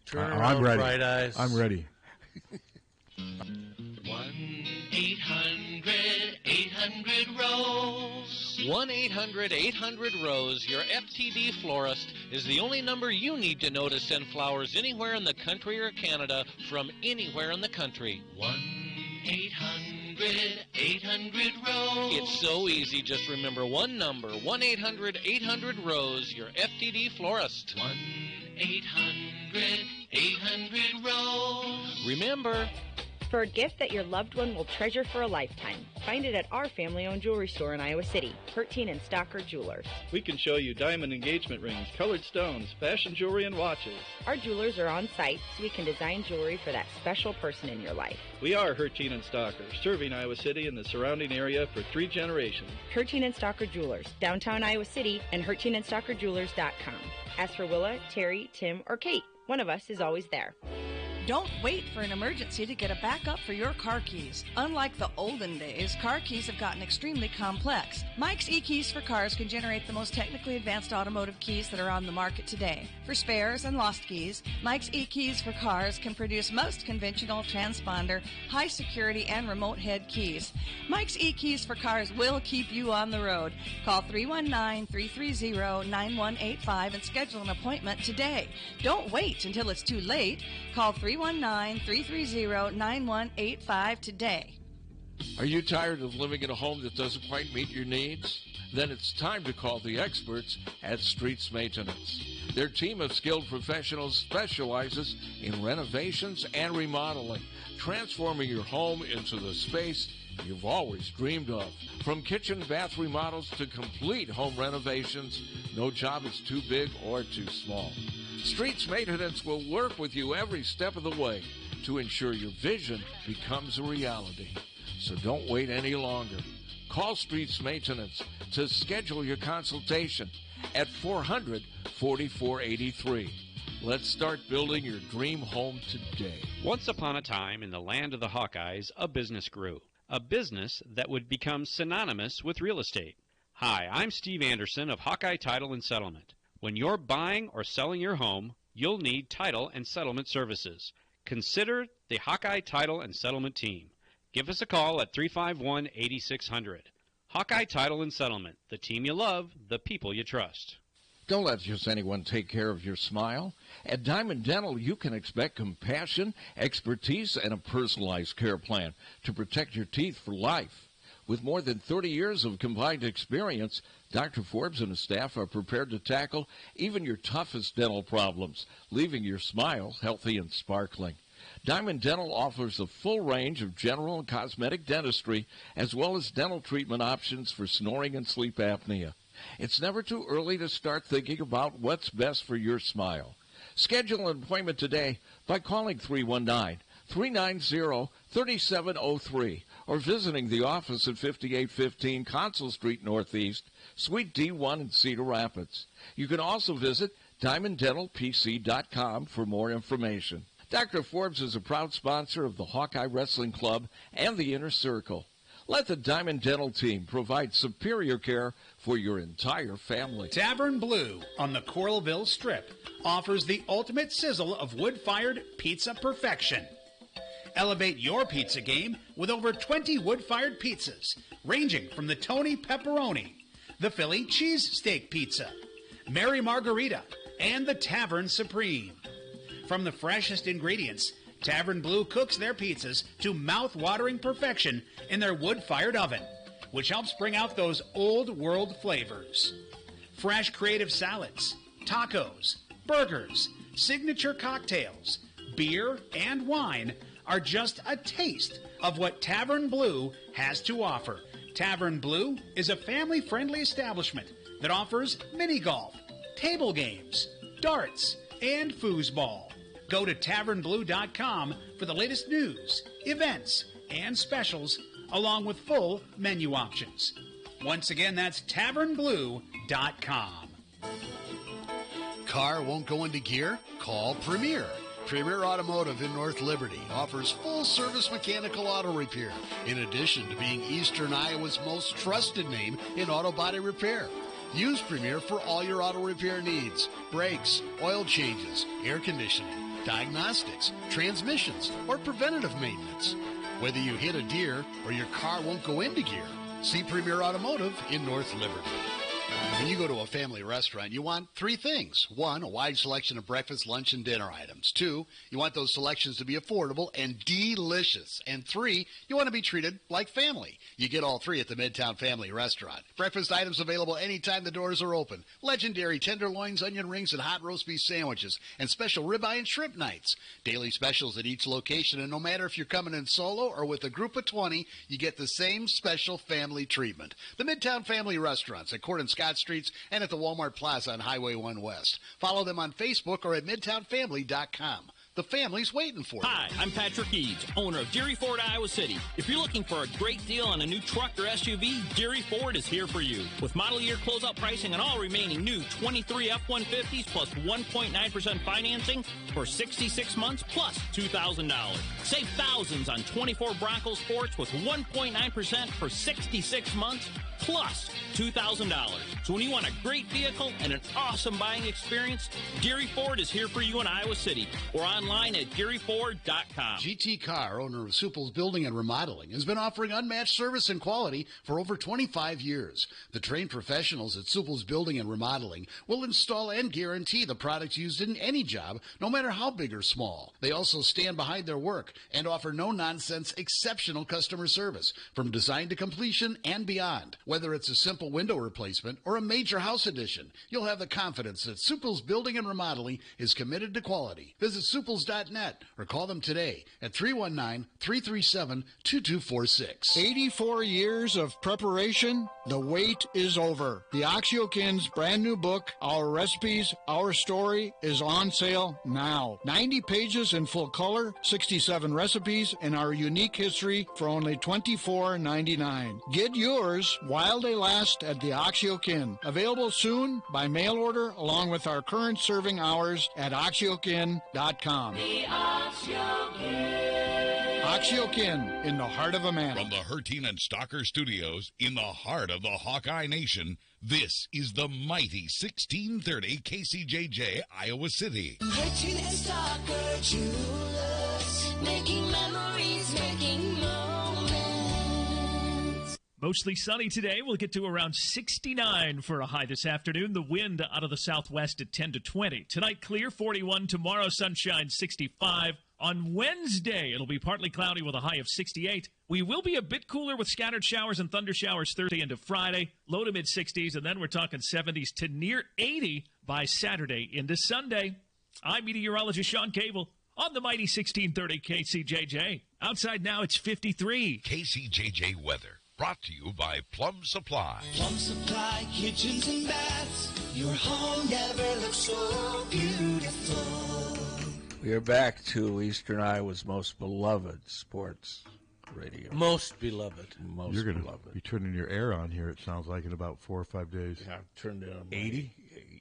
Turn I'm around, ready. bright eyes. I'm ready. 1-800-800-ROSE. 1-800-800-ROSE. Your FTD florist is the only number you need to know to send flowers anywhere in the country or Canada from anywhere in the country. 1-800-800-ROSE. It's so easy. Just remember one number. 1-800-800-ROSE. Your FTD florist. 1-800-800-ROSE. Remember. For a gift that your loved one will treasure for a lifetime, find it at our family-owned jewelry store in Iowa City, Hertine and Stocker Jewelers. We can show you diamond engagement rings, colored stones, fashion jewelry, and watches. Our jewelers are on site, so we can design jewelry for that special person in your life. We are Hertine and Stocker, serving Iowa City and the surrounding area for 3 generations. Hertine and Stocker Jewelers, downtown Iowa City, and HertineandStockerJewelers.com. Ask for Willa, Terry, Tim, or Kate. One of us is always there. Don't wait for an emergency to get a backup for your car keys. Unlike the olden days, car keys have gotten extremely complex. Mike's e-keys for cars can generate the most technically advanced automotive keys that are on the market today. For spares and lost keys, Mike's e-keys for cars can produce most conventional transponder, high security, and remote head keys. Mike's e-keys for cars will keep you on the road. Call 319-330-9185 and schedule an appointment today. Don't wait until it's too late. Call 319-330-9185 today. Are you tired of living in a home that doesn't quite meet your needs? Then it's time to call the experts at Streets Maintenance. Their team of skilled professionals specializes in renovations and remodeling, transforming your home into the space you've always dreamed of. From kitchen bath remodels to complete home renovations, no job is too big or too small. Streets Maintenance will work with you every step of the way to ensure your vision becomes a reality. So don't wait any longer. Call Streets Maintenance to schedule your consultation at 400-4483. Let's start building your dream home today. Once upon a time in the land of the Hawkeyes, a business grew. A business that would become synonymous with real estate. Hi, I'm Steve Anderson of Hawkeye Title and Settlement. When you're buying or selling your home, you'll need title and settlement services. Consider the Hawkeye Title and Settlement team. Give us a call at 351-8600. Hawkeye Title and Settlement, the team you love, the people you trust. Don't let just anyone take care of your smile. At Diamond Dental, you can expect compassion, expertise, and a personalized care plan to protect your teeth for life. With more than 30 years of combined experience, Dr. Forbes and his staff are prepared to tackle even your toughest dental problems, leaving your smile healthy and sparkling. Diamond Dental offers a full range of general and cosmetic dentistry, as well as dental treatment options for snoring and sleep apnea. It's never too early to start thinking about what's best for your smile. Schedule an appointment today by calling 319-390-3703 or visiting the office at 5815 Consul Street Northeast, Suite D1 in Cedar Rapids. You can also visit DiamondDentalPC.com for more information. Dr. Forbes is a proud sponsor of the Hawkeye Wrestling Club and the Inner Circle. Let the Diamond Dental team provide superior care for your entire family. Tavern Blue on the Coralville Strip offers the ultimate sizzle of wood-fired pizza perfection. Elevate your pizza game with over 20 wood-fired pizzas, ranging from the Tony Pepperoni, the Philly Cheesesteak Pizza, Mary Margarita, and the Tavern Supreme. From the freshest ingredients, Tavern Blue cooks their pizzas to mouth-watering perfection in their wood-fired oven, which helps bring out those old-world flavors. Fresh creative salads, tacos, burgers, signature cocktails, beer, and wine are just a taste of what Tavern Blue has to offer. Tavern Blue is a family-friendly establishment that offers mini-golf, table games, darts, and foosball. Go to tavernblue.com for the latest news, events, and specials, along with full menu options. Once again, that's tavernblue.com. Car won't go into gear? Call Premier. Premier Automotive in North Liberty offers full-service mechanical auto repair, in addition to being Eastern Iowa's most trusted name in auto body repair. Use Premier for all your auto repair needs: brakes, oil changes, air conditioning, diagnostics, transmissions, or preventative maintenance. Whether you hit a deer or your car won't go into gear, see Premier Automotive in North Liberty. When you go to a family restaurant, you want three things. One, a wide selection of breakfast, lunch, and dinner items. Two, you want those selections to be affordable and delicious. And three, you want to be treated like family. You get all three at the Midtown Family Restaurant. Breakfast items available anytime the doors are open. Legendary tenderloins, onion rings, and hot roast beef sandwiches. And special ribeye and shrimp nights. Daily specials at each location. And no matter if you're coming in solo or with a group of 20, you get the same special family treatment. The Midtown Family Restaurants at Court and Scott Streets and at the Walmart Plaza on Highway 1 West. Follow them on Facebook or at MidtownFamily.com. The family's waiting for you. Hi, I'm Patrick Eads, owner of Deary Ford, Iowa City. If you're looking for a great deal on a new truck or SUV, Deary Ford is here for you. With model year closeout pricing on all remaining new 23 F-150s plus 1.9% financing for 66 months plus $2,000. Save thousands on 24 Bronco Sports with 1.9% for 66 months plus $2,000. So when you want a great vehicle and an awesome buying experience, Deary Ford is here for you in Iowa City or online at GaryFord.com. GT Carr, owner of Supple's Building and Remodeling, has been offering unmatched service and quality for over 25 years. The trained professionals at Supple's Building and Remodeling will install and guarantee the products used in any job, no matter how big or small. They also stand behind their work and offer no-nonsense, exceptional customer service from design to completion and beyond. Whether it's a simple window replacement or a major house addition, you'll have the confidence that Supple's Building and Remodeling is committed to quality. Visit Supples.net or call them today at 319-337-2246. 84 years of preparation, the wait is over. The Oxyokin's brand new book, Our Recipes, Our Story, is on sale now. 90 pages in full color, 67 recipes, and our unique history for only $24.99. Get yours while they last at the Oxyokin. Available soon by mail order along with our current serving hours at oxyokin.com. The Oxyokin. Oxyokin, in the heart of a man. From the Harty and Stalker Studios, in the heart of the Hawkeye Nation, this is the mighty 1630 KCJJ, Iowa City. Harty and Stalker Jewelers, making memories, making moments. Mostly sunny today. We'll get to around 69 for a high this afternoon. The wind out of the southwest at 10 to 20. Tonight, clear, 41. Tomorrow, sunshine, 65. On Wednesday, it'll be partly cloudy with a high of 68. We will be a bit cooler with scattered showers and thunder showers Thursday into Friday, low to mid-60s, and then we're talking 70s to near 80 by Saturday into Sunday. I'm meteorologist Sean Cable on the mighty 1630 KCJJ. Outside now, it's 53. KCJJ weather, brought to you by Plum Supply. Plum Supply, kitchens and baths. Your home never looks so beautiful. We are back to Eastern Iowa's most beloved sports radio. Most beloved. Most You're going beloved. to be turning your air on here, it sounds like, in about 4 or 5 days. Yeah, I've turned it on. 80?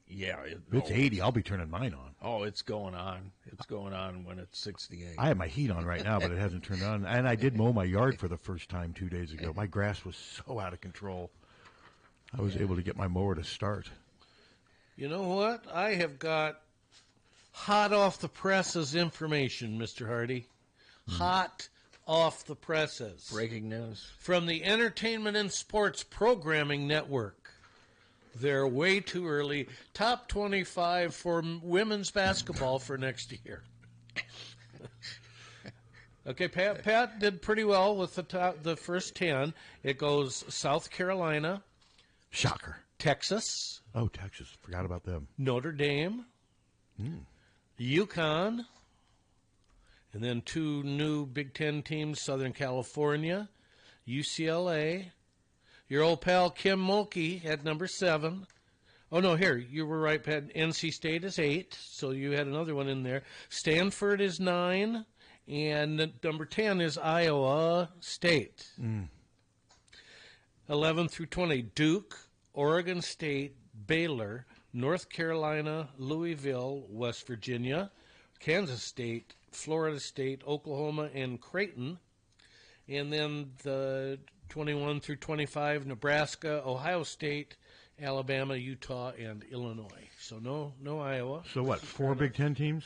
Yeah. It's 80. I'll be turning mine on. Oh, it's going on. It's going on when it's 68. I have my heat on right now, but it hasn't turned on. And I did mow my yard for the first time 2 days ago. My grass was so out of control. I was able to get my mower to start. You know what? I have got hot off the presses information, Mr. Harty. Hot off the presses. Breaking news. From the Entertainment and Sports Programming Network. They're way too early. Top 25 for women's basketball for next year. Okay, Pat did pretty well with the first 10. It goes South Carolina. Shocker. Texas. Oh, Texas. Forgot about them. Notre Dame. UConn. And then 2 new Big Ten teams, Southern California, UCLA. Your old pal Kim Mulkey at number 7. Oh, no, here, you were right, Pat. NC State is 8, so you had another one in there. Stanford is 9, and number 10 is Iowa State. 11 through 20, Duke, Oregon State, Baylor, North Carolina, Louisville, West Virginia, Kansas State, Florida State, Oklahoma, and Creighton. And then the 21 through 25, Nebraska, Ohio State, Alabama, Utah, and Illinois. So no Iowa. So what, 4 Big Ten teams?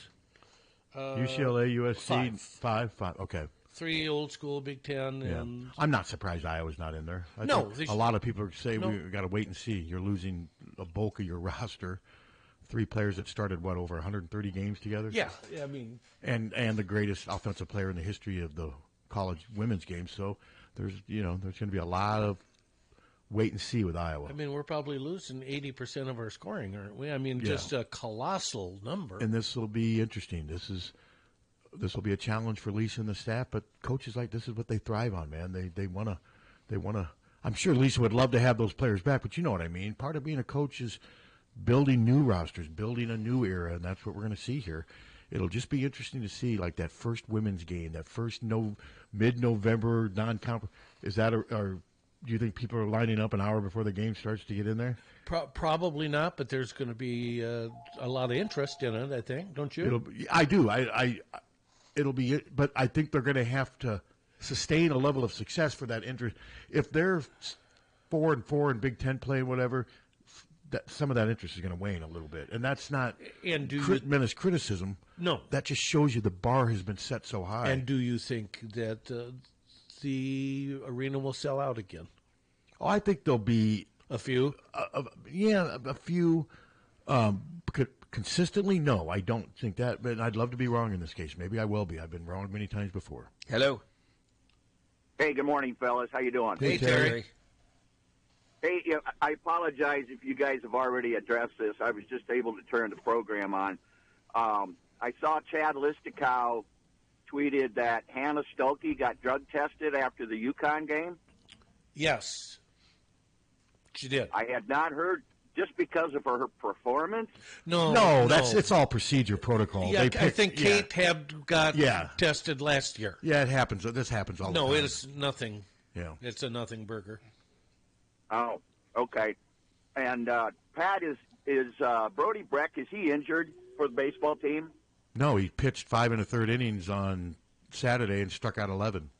UCLA, USC, 5. Okay. 3 old school Big Ten. Yeah. And I'm not surprised Iowa's not in there. I No, think a lot of people say we've got to wait and see. You're losing a bulk of your roster. 3 players that started, over 130 games together? Yeah, I mean. And the greatest offensive player in the history of the college women's game. So there's going to be a lot of wait and see with Iowa. I mean, we're probably losing 80% of our scoring, aren't we? I mean, just a colossal number. And this will be interesting. This will be a challenge for Lisa and the staff, but coaches like this is what they thrive on, man. They want to. I'm sure Lisa would love to have those players back, but you know what I mean. Part of being a coach is building new rosters, building a new era, and that's what we're going to see here. It'll just be interesting to see, like, that first women's game, that first mid-November non-conference. Is that or do you think people are lining up an hour before the game starts to get in there? Probably not, but there's going to be a lot of interest in it, I think, don't you? I do. It'll be, but I think they're going to have to sustain a level of success for that interest. If they're 4-4 in Big Ten play, whatever, some of that interest is going to wane a little bit, and that's not meant as criticism. No, that just shows you the bar has been set so high. And do you think that the arena will sell out again? Oh, I think there'll be a few. A few. Consistently, no, I don't think that. But I'd love to be wrong in this case. Maybe I will be. I've been wrong many times before. Hello. Hey, good morning, fellas. How you doing? Hey, Terry. Hey, I apologize if you guys have already addressed this. I was just able to turn the program on. I saw Chad Listicow tweeted that Hannah Stolke got drug tested after the UConn game. Yes, she did. I had not heard just because of her performance. No, it's all procedure protocol. Yeah, I think Kate had got tested last year. Yeah, it happens. This happens all the time. No, it is nothing. Yeah, it's a nothing burger. Oh, okay. And Pat, is Brody Breck, is he injured for the baseball team? No, he pitched 5 1/3 innings on Saturday and struck out 11.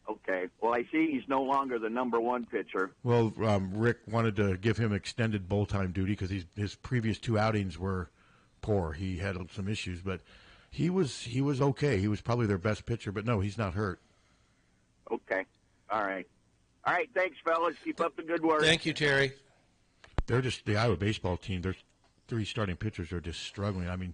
Okay. Well, I see he's no longer the number one pitcher. Well, Rick wanted to give him extended bull-time duty because his previous 2 outings were poor. He had some issues, but he was okay. He was probably their best pitcher, but no, he's not hurt. Okay. All right. Thanks, fellas. Keep up the good work. Thank you, Terry. They're just the Iowa baseball team. Their 3 starting pitchers are just struggling. I mean,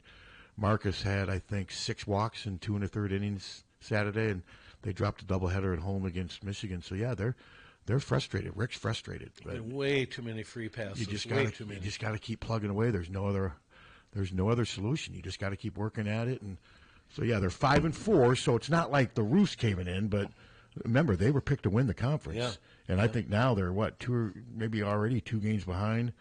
Marcus had, I think, 6 walks in 2 1/3 innings Saturday, and they dropped a doubleheader at home against Michigan. So yeah, they're frustrated. Rick's frustrated. But way too many free passes. You just got to keep plugging away. There's no other solution. You just got to keep working at it. And so yeah, they're 5-4. So it's not like the roof's caving in, but remember, they were picked to win the conference. Yeah. And I think now they're, 2 already 2 games behind.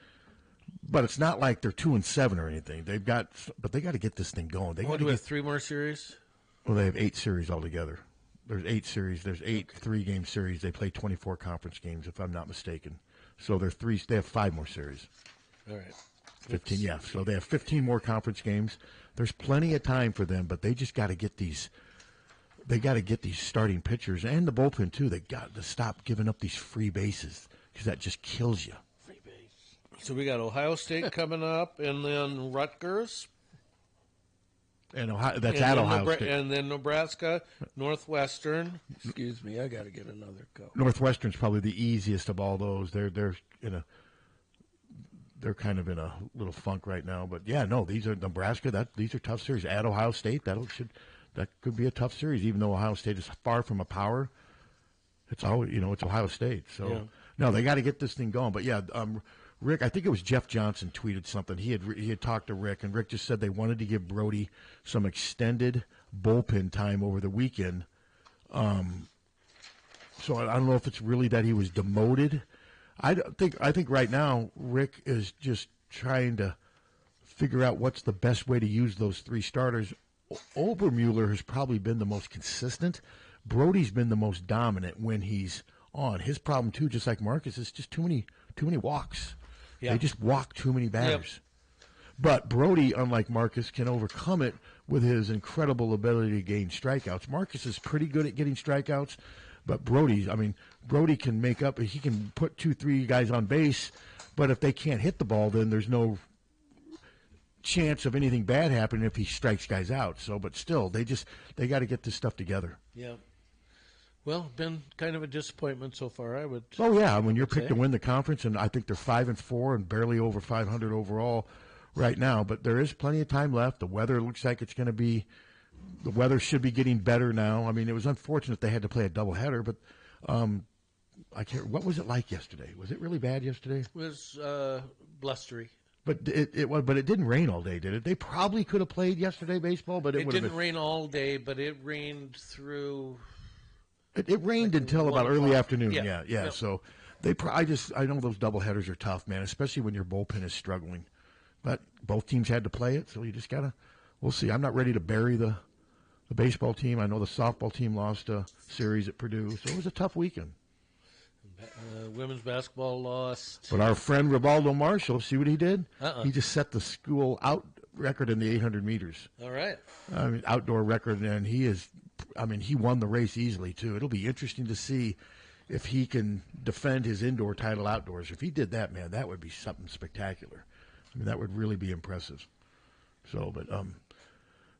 But it's not like they're 2-7 or anything. But they got to get this thing going. They do we have 3 more series? Well, they have 8 series altogether. There's 8 series. There's 8 3-game series. They play 24 conference games, if I'm not mistaken. So they have 5 more series. All right. 15, yeah. So they have 15 more conference games. There's plenty of time for them, but they just got to get these. They got to get these starting pitchers and the bullpen too. They got to stop giving up these free bases because that just kills you. So we got Ohio State coming up, and then Rutgers. And that's at Ohio State. And then Nebraska, Northwestern. Excuse me, I got to get another cup. Northwestern's probably the easiest of all those. They're kind of in a little funk right now. But yeah, no, these are Nebraska. These are tough series. At Ohio State, that could be a tough series, even though Ohio State is far from a power. It's always, it's Ohio State. So no, they got to get this thing going. But yeah, Rick, I think it was Jeff Johnson tweeted something. He had talked to Rick, and Rick just said they wanted to give Brody some extended bullpen time over the weekend. So I don't know if it's really that he was demoted. I think right now Rick is just trying to figure out what's the best way to use those 3 starters. Obermueller has probably been the most consistent. Brody's been the most dominant when he's on. His problem too, just like Marcus, is just too many walks. Yeah. They just walk too many batters. Yep. But Brody, unlike Marcus, can overcome it with his incredible ability to gain strikeouts. Marcus is pretty good at getting strikeouts, but Brody can make up. He can put 2-3 guys on base, but if they can't hit the ball, then there's no chance of anything bad happening if he strikes guys out. So, but still, they got to get this stuff together. Yeah. Well, been kind of a disappointment so far, I would. Oh yeah, when you're picked to win the conference, and I think they're 5-4 and barely over 500 overall right now. But there is plenty of time left. The weather looks like it's going to be. The weather should be getting better now. I mean, it was unfortunate they had to play a doubleheader, but I can't. What was it like yesterday? Was it really bad yesterday? It was blustery. But it didn't rain all day, did it? They probably could have played yesterday baseball, but it didn't rain all day. But it rained through. It rained until about early afternoon. Yeah. Yep. So I know those doubleheaders are tough, man, especially when your bullpen is struggling. But both teams had to play it, so you just we'll see. I'm not ready to bury the baseball team. I know the softball team lost a series at Purdue, so it was a tough weekend. Women's basketball lost. But our friend Rivaldo Marshall, see what he did? He just set the school out record in the 800 meters. All right. Outdoor record, and he won the race easily, too. It'll be interesting to see if he can defend his indoor title outdoors. If he did that, man, that would be something spectacular. I mean, that would really be impressive. So,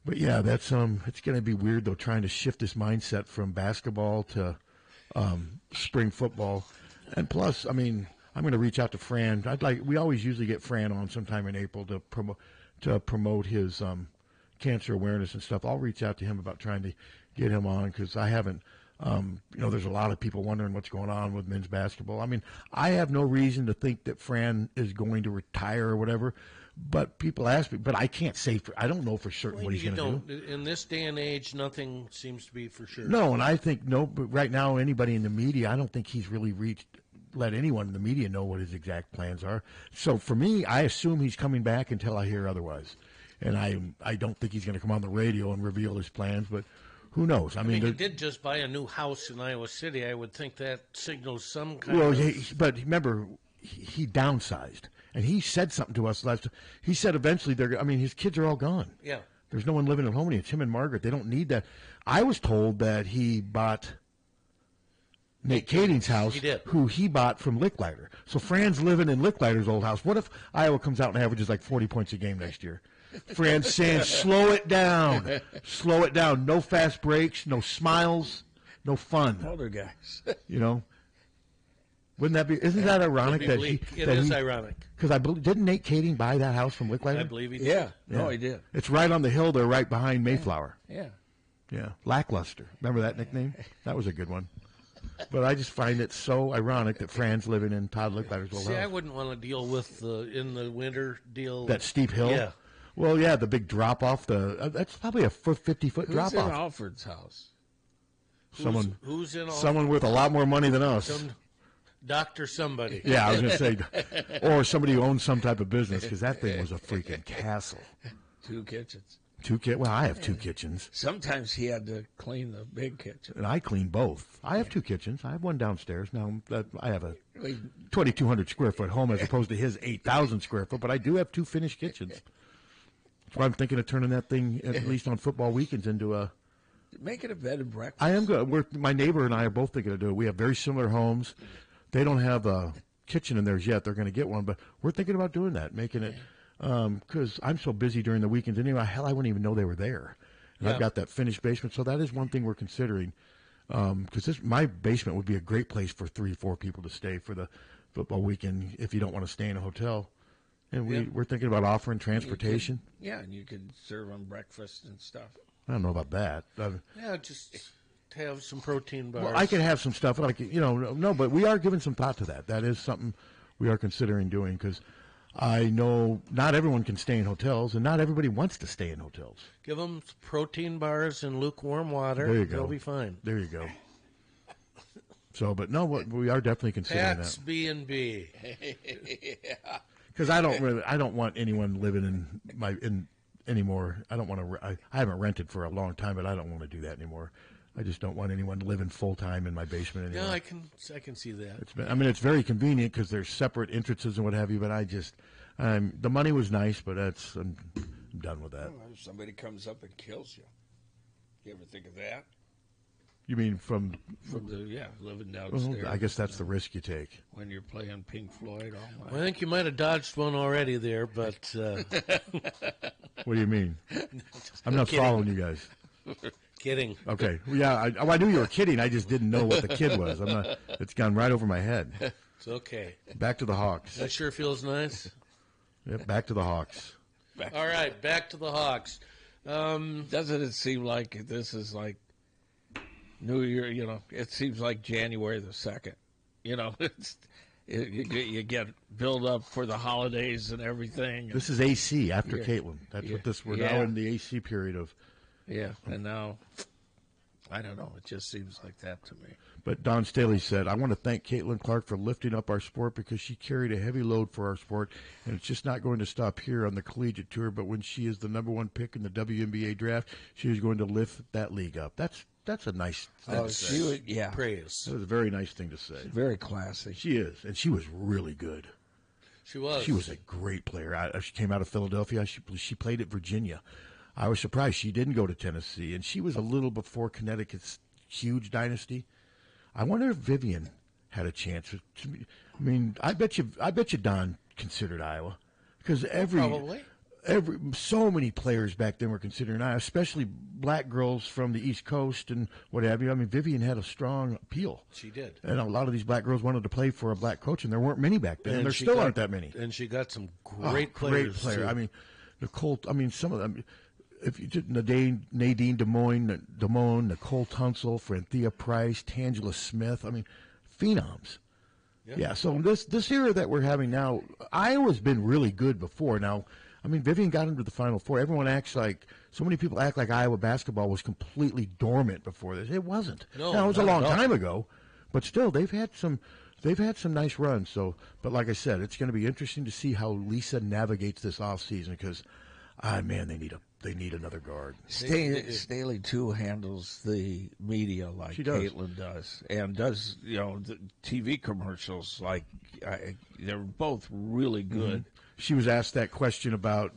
but yeah, that's it's going to be weird, though, trying to shift this mindset from basketball to spring football. And plus, I mean, I'm going to reach out to Fran. We always usually get Fran on sometime in April to promote his cancer awareness and stuff. I'll reach out to him about trying to get him on because I haven't There's a lot of people wondering what's going on with men's basketball. I mean, I have no reason to think that Fran is going to retire or whatever. But people ask me, but I can't say I don't know for certain what he's going to do. In this day and age, nothing seems to be for sure. No, and I think but right now, anybody in the media, I don't think he's really let anyone in the media know what his exact plans are. So for me, I assume he's coming back until I hear otherwise. And I don't think he's going to come on the radio and reveal his plans, but who knows? I mean, he did just buy a new house in Iowa City. I would think that signals some kind but remember, he downsized. And he said something to us last. He said eventually his kids are all gone. Yeah. There's no one living at home anymore. It's him and Margaret. They don't need that. I was told that he bought Nate Kading's house, who he bought from Licklider. So Fran's living in Licklider's old house. What if Iowa comes out and averages like 40 points a game next year? Fran's saying, slow it down. Slow it down. No fast breaks, no smiles, no fun. Older guys. Wouldn't that be? Isn't that ironic that he? It is ironic. Because didn't Nate Kading buy that house from Licklider? I believe he did. Yeah. No, he did. It's right on the hill there, right behind Mayflower. Yeah. Yeah. Lackluster. Remember that nickname? That was a good one. But I just find it so ironic that Fran's living in Todd Licklider's old house. I wouldn't want to deal with in the winter deal. That steep hill. Yeah. Well, yeah, the big drop off. That's probably a 50-foot drop off. Who's in Alfred's house? Who's in Alfred? Someone with a lot more money than us. Doctor somebody. Yeah, I was going to say, or somebody who owns some type of business, because that thing was a freaking castle. 2 kitchens. Well, I have 2 kitchens. Sometimes he had to clean the big kitchen. And I clean both. I have 2 kitchens. I have one downstairs. Now, I have a 2,200 square foot home as opposed to his 8,000 square foot, but I do have 2 finished kitchens. That's why I'm thinking of turning that thing, at least on football weekends, into a... Make it a bed and breakfast. I am good. My neighbor and I are both thinking of doing it. We have very similar homes. They don't have a kitchen in theirs yet. They're going to get one, but we're thinking about doing that, making it, because I'm so busy during the weekends anyway. Hell, I wouldn't even know they were there. And I've got that finished basement, so that is one thing we're considering. Because my basement would be a great place for 3-4 people to stay for the football weekend if you don't want to stay in a hotel. And we're thinking about offering transportation. And you could serve them breakfast and stuff. I don't know about that. Just have some protein bars. Well, I could have some stuff, but we are giving some thought to that. That is something we are considering doing because I know not everyone can stay in hotels, and not everybody wants to stay in hotels. Give them protein bars and lukewarm water. There you go. They'll be fine. There you go. So, but no, we are definitely considering Pat's that. B&B. Because I don't want anyone living in anymore. I don't want to. I haven't rented for a long time, but I don't want to do that anymore. I just don't want anyone living full time in my basement anymore. Yeah, I can see that. It's very convenient because there's separate entrances and what have you. But I just, the money was nice, but I'm done with that. Well, if somebody comes up and kills you, you ever think of that? You mean from living downstairs? I guess that's the risk you take when you're playing Pink Floyd. I think you might have dodged one already there, but what do you mean? I'm not following you guys. Kidding. Okay. Yeah, I knew you were kidding. I just didn't know what the kid was. It's gone right over my head. It's okay. Back to the Hawks. That sure feels nice. Yep, back to the Hawks. All right, back to the Hawks. Doesn't it seem like this is like New Year? It seems like January the 2nd. You get build up for the holidays and everything. This is AC after Caitlin. That's what we're now in the AC period of. Yeah, and now, I don't know. It just seems like that to me. But Don Staley said, I want to thank Caitlin Clark for lifting up our sport because she carried a heavy load for our sport, and it's just not going to stop here on the collegiate tour, but when she is the #1 pick in the WNBA draft, she is going to lift that league up. That's a nice thing to say. Praise. That was a very nice thing to say. She's very classy. She is, and she was really good. She was. She was a great player. She came out of Philadelphia. She played at Virginia. I was surprised she didn't go to Tennessee, and she was a little before Connecticut's huge dynasty. I wonder if Vivian had a chance. I mean, I bet you Don considered Iowa because so many players back then were considering Iowa, especially black girls from the East Coast and what have you. I mean, Vivian had a strong appeal. She did, and a lot of these black girls wanted to play for a black coach, and there weren't many back then. And there still aren't that many. And she got some great players. Great player. Too. I mean, Nicole. I mean, some of them. if you did Nadine Damone, Nicole Tunsil, Franthea Price, Tangela Smith, I mean, phenoms. Yeah, so this era that we're having now, Iowa's been really good before. Now, I mean, Vivian got into the Final Four. Everyone acts like, so many people act like Iowa basketball was completely dormant before this. It wasn't. No, now, it was a not long at all. time ago, but still, they've had some nice runs. So, but like I said, it's going to be interesting to see how Lisa navigates this offseason because, man, they need another guard. Staley too handles the media like She does. Caitlin does, and does the TV commercials like they're both really good. She was asked that question about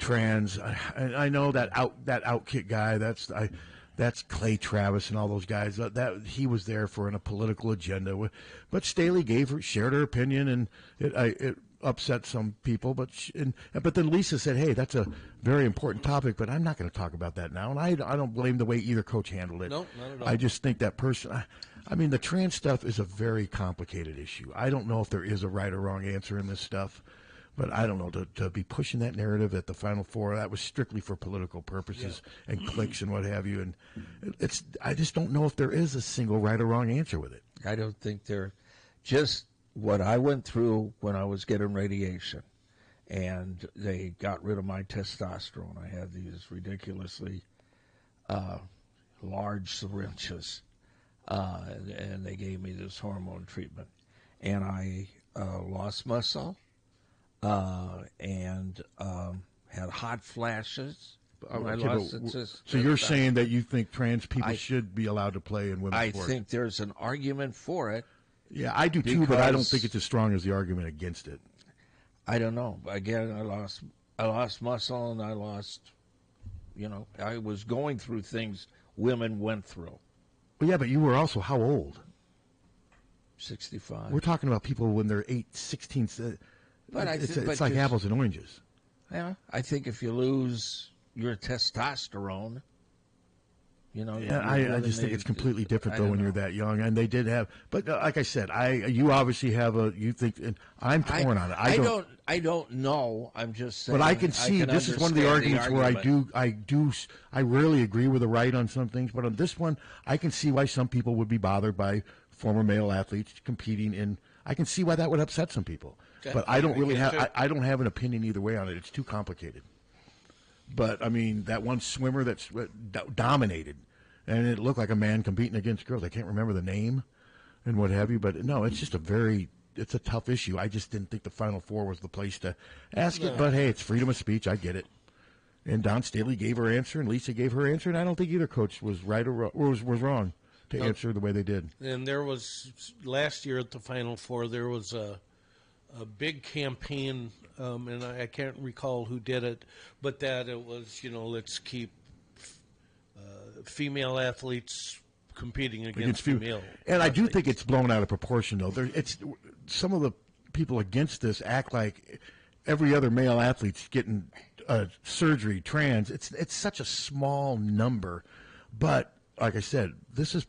trans. I know that Outkick guy. That's Clay Travis and all those guys. That he was there for a political agenda. But Staley shared her opinion, and it upset some people. But then Lisa said, "Hey, that's a very important topic, but I'm not going to talk about that now." And I don't blame the way either coach handled it. No, not at all. I just think that person. I mean, the trans stuff is a very complicated issue. I don't know if there is a right or wrong answer in this stuff. But I don't know, to be pushing that narrative at the Final Four, that was strictly for political purposes and clicks and what have you. And I just don't know if there is a single right or wrong answer with it. I don't think they're just what I went through when I was getting radiation, and they got rid of my testosterone. I had these ridiculously large syringes, and they gave me this hormone treatment, and I lost muscle. And had hot flashes. So you're saying that you think trans people should be allowed to play in women's sports? I think there's an argument for it. Yeah, I do too, but I don't think it's as strong as the argument against it. I don't know. Again, I lost muscle, and I lost. I was going through things women went through. Well, yeah, but you were also how old? 65. We're talking about people when they're 16. But it's like apples and oranges. Yeah, I think if you lose your testosterone, I just think it's completely different though when you're that young. And they did have, but like I said, you obviously have you think, and I'm torn on it. I don't know. I'm just saying. But I can see this is one of the arguments where I rarely agree with the right on some things, but on this one, I can see why some people would be bothered by former male athletes competing in. I can see why that would upset some people. But I don't really have. I don't have an opinion either way on it. It's too complicated. But I mean, that one swimmer that's dominated, and it looked like a man competing against girls. I can't remember the name, and what have you. But no, it's just it's a tough issue. I just didn't think the Final Four was the place to ask it. But hey, it's freedom of speech. I get it. And Don Staley gave her answer, and Lisa gave her answer, and I don't think either coach was right or was wrong to answer the way they did. And there was last year at the Final Four, there was a big campaign, and I can't recall who did it, but that it was, let's keep female athletes competing against female. And I do think it's blown out of proportion, though. It's some of the people against this act like every other male athlete's getting surgery, trans. It's such a small number, but like I said, this is.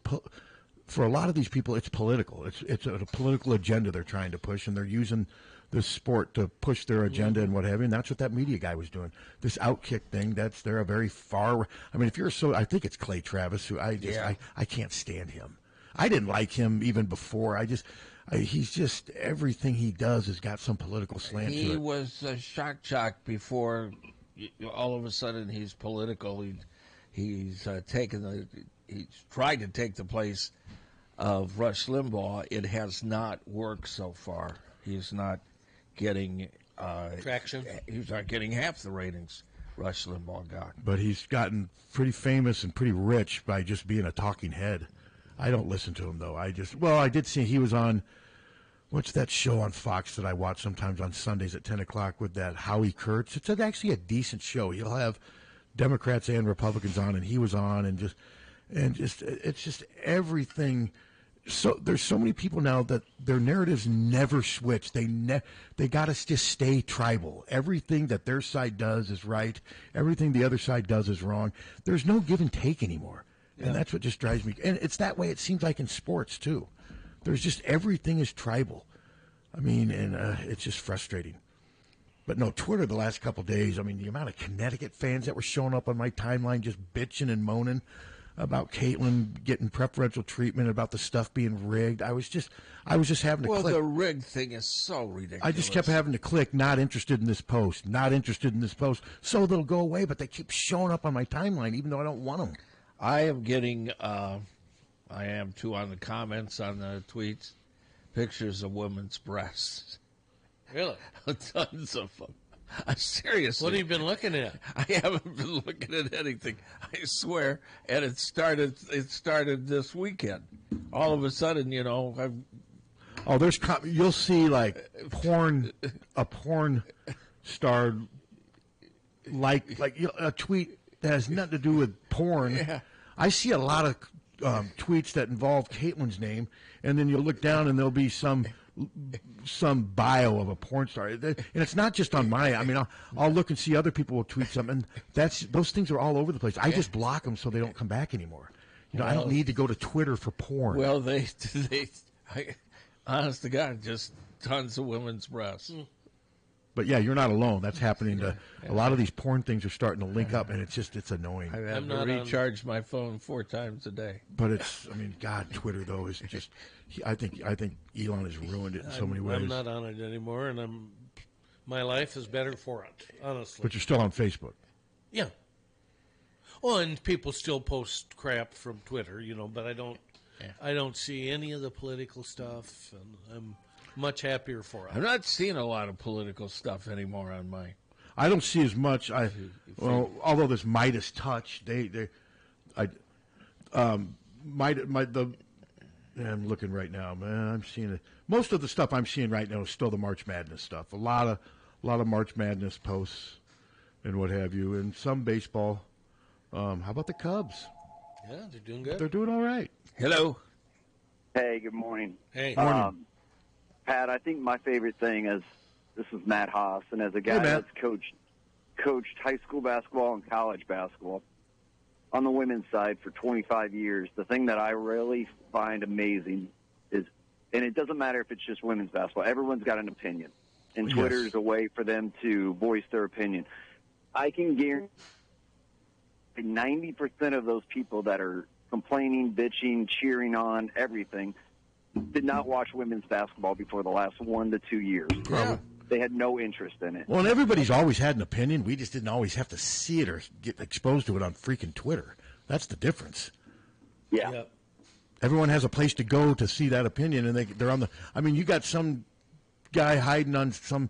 For a lot of these people, it's political. It's a political agenda they're trying to push, and they're using this sport to push their agenda and what have you. And that's what that media guy was doing. This Outkick thing, they're a very far. I mean, I think it's Clay Travis, who I can't stand him. I didn't like him even before. He's just everything he does has got some political slant to it. He was a shock jock before. All of a sudden, he's political. He's tried to take the place of Rush Limbaugh. It has not worked so far. He's not getting traction. He's not getting half the ratings Rush Limbaugh got. But he's gotten pretty famous and pretty rich by just being a talking head. I don't listen to him, though. I did see he was on, what's that show on Fox that I watch sometimes on Sundays at 10 o'clock with that Howie Kurtz? It's actually a decent show. He'll have Democrats and Republicans on, and he was on, and it's just everything. So there's so many people now that their narratives never switch. They got to just stay tribal. Everything that their side does is right. Everything the other side does is wrong. There's no give and take anymore, and that's what just drives me. And it's that way. It seems like in sports too. There's just everything is tribal. I mean, and it's just frustrating. But no, Twitter the last couple of days, I mean, the amount of Connecticut fans that were showing up on my timeline just bitching and moaning about Caitlin getting preferential treatment, about the stuff being rigged. I was just having to click. Well, the rig thing is so ridiculous. I just kept having to click, not interested in this post, not interested in this post, so they'll go away, but they keep showing up on my timeline, even though I don't want them. I am getting, I am too, on the comments on the tweets, pictures of women's breasts. Really? Tons of them. Seriously. What have you been looking at? I haven't been looking at anything, I swear. And it started this weekend. All of a sudden, you know, you'll see like a porn star like a tweet that has nothing to do with porn. Yeah. I see a lot of tweets that involve Caitlin's name, and then you'll look down and there'll be some bio of a porn star, and it's not just on my. I mean, I'll look and see other people will tweet something. Those things are all over the place. I just block them so they don't come back anymore. You know, I don't need to go to Twitter for porn. Well, honest to God, just tons of women's breasts. But yeah, you're not alone. That's happening to a lot of these porn things are starting to link up, and it's annoying. I have to recharge my phone 4 times a day. But God, Twitter though is just. I think Elon has ruined it in so many ways. I'm not on it anymore, and my life is better for it, honestly. But you're still on Facebook. Yeah. Well, and people still post crap from Twitter, you know, but I don't see any of the political stuff, and I'm much happier for it. I'm not seeing a lot of political stuff anymore on mine. I don't see as much. Although this Midas touch, I'm looking right now, man. I'm seeing it. Most of the stuff I'm seeing right now is still the March Madness stuff. A lot of March Madness posts and what have you, and some baseball. How about the Cubs? Yeah, they're doing good. They're doing all right. Hello. Hey, good morning. Hey. Morning. Pat, I think my favorite thing is, this is Matt Haas, and as a guy that's coached high school basketball and college basketball on the women's side for 25 years, the thing that I really find amazing is, and it doesn't matter if it's just women's basketball, everyone's got an opinion, and Twitter is a way for them to voice their opinion. I can guarantee 90% of those people that are complaining, bitching, cheering on everything did not watch women's basketball before the last 1 to 2 years. Yeah. They had no interest in it. Well, and everybody's always had an opinion. We just didn't always have to see it or get exposed to it on freaking Twitter. That's the difference. Yeah. Yep. Everyone has a place to go to see that opinion, and they're on the. I mean, you got some guy hiding on some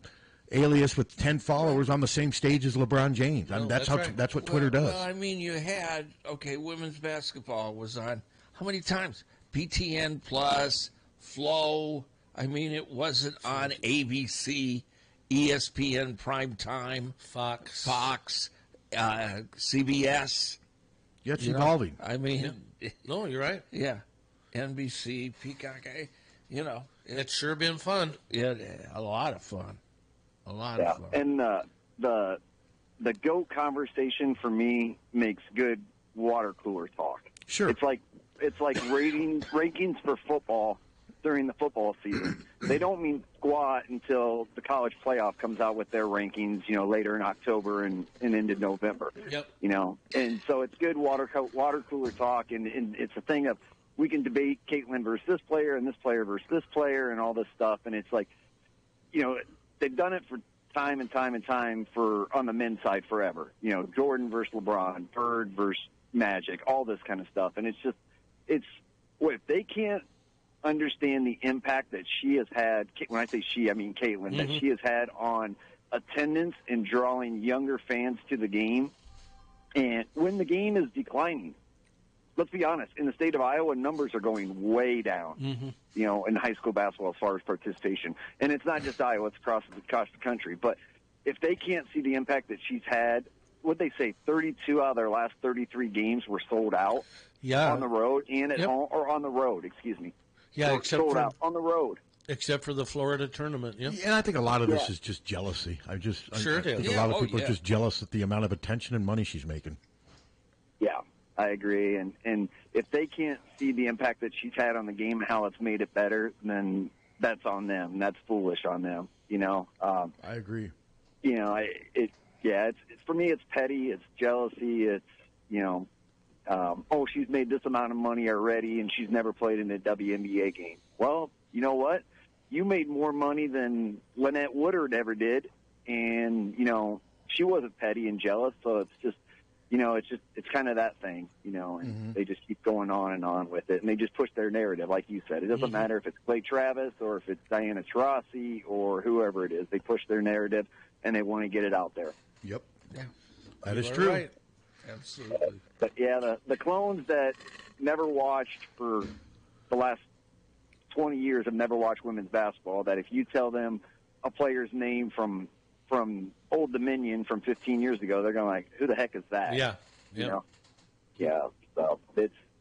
alias with 10 followers on the same stage as LeBron James. I mean, that's what Twitter does. Well, I mean, you had women's basketball was on how many times? BTN Plus, Flow. I mean, it wasn't on ABC, ESPN Primetime, Fox, CBS. Yeah, it's evolving. I mean, no, you're right. Yeah, NBC, Peacock. It's sure been fun. Yeah, a lot of fun. A lot of fun. And the GOAT conversation for me makes good water cooler talk. Sure, it's like rankings for football during the football season. They don't mean squat until the college playoff comes out with their rankings, later in October and into November. Yep. And so it's good water cooler talk, and it's a thing of we can debate Caitlin versus this player and this player versus this player and all this stuff, and it's like, they've done it for time and time and time for on the men's side forever. Jordan versus LeBron, Bird versus Magic, all this kind of stuff, and it's if they can't understand the impact that she has had, when I say she, I mean Caitlin, that she has had on attendance and drawing younger fans to the game. And when the game is declining, let's be honest, in the state of Iowa, numbers are going way down, in high school basketball as far as participation. And it's not just Iowa, it's across the country. But if they can't see the impact that she's had, what'd they say, 32 out of their last 33 games were sold out on the road and at home, or on the road, excuse me. Yeah, sold out on the road. Except for the Florida tournament, yeah. And I think a lot of this is just jealousy. I think a lot of people are just jealous at the amount of attention and money she's making. Yeah, I agree. And if they can't see the impact that she's had on the game and how it's made it better, then that's on them. That's foolish on them, I agree. It's for me, it's petty, it's jealousy, it's she's made this amount of money already and she's never played in a WNBA game. Well, you know what? You made more money than Lynette Woodard ever did, and she wasn't petty and jealous. So it's just, it's kind of that thing, and they just keep going on and on with it, and they just push their narrative, like you said. It doesn't matter if it's Clay Travis or if it's Diana Taurasi or whoever it is. They push their narrative, and they want to get it out there. Yep. Yeah. That is true. Right. Absolutely. But, yeah, the clones that never watched for the last 20 years have never watched women's basketball, that if you tell them a player's name from Old Dominion from 15 years ago, they're going like, who the heck is that? Yeah. Yeah. So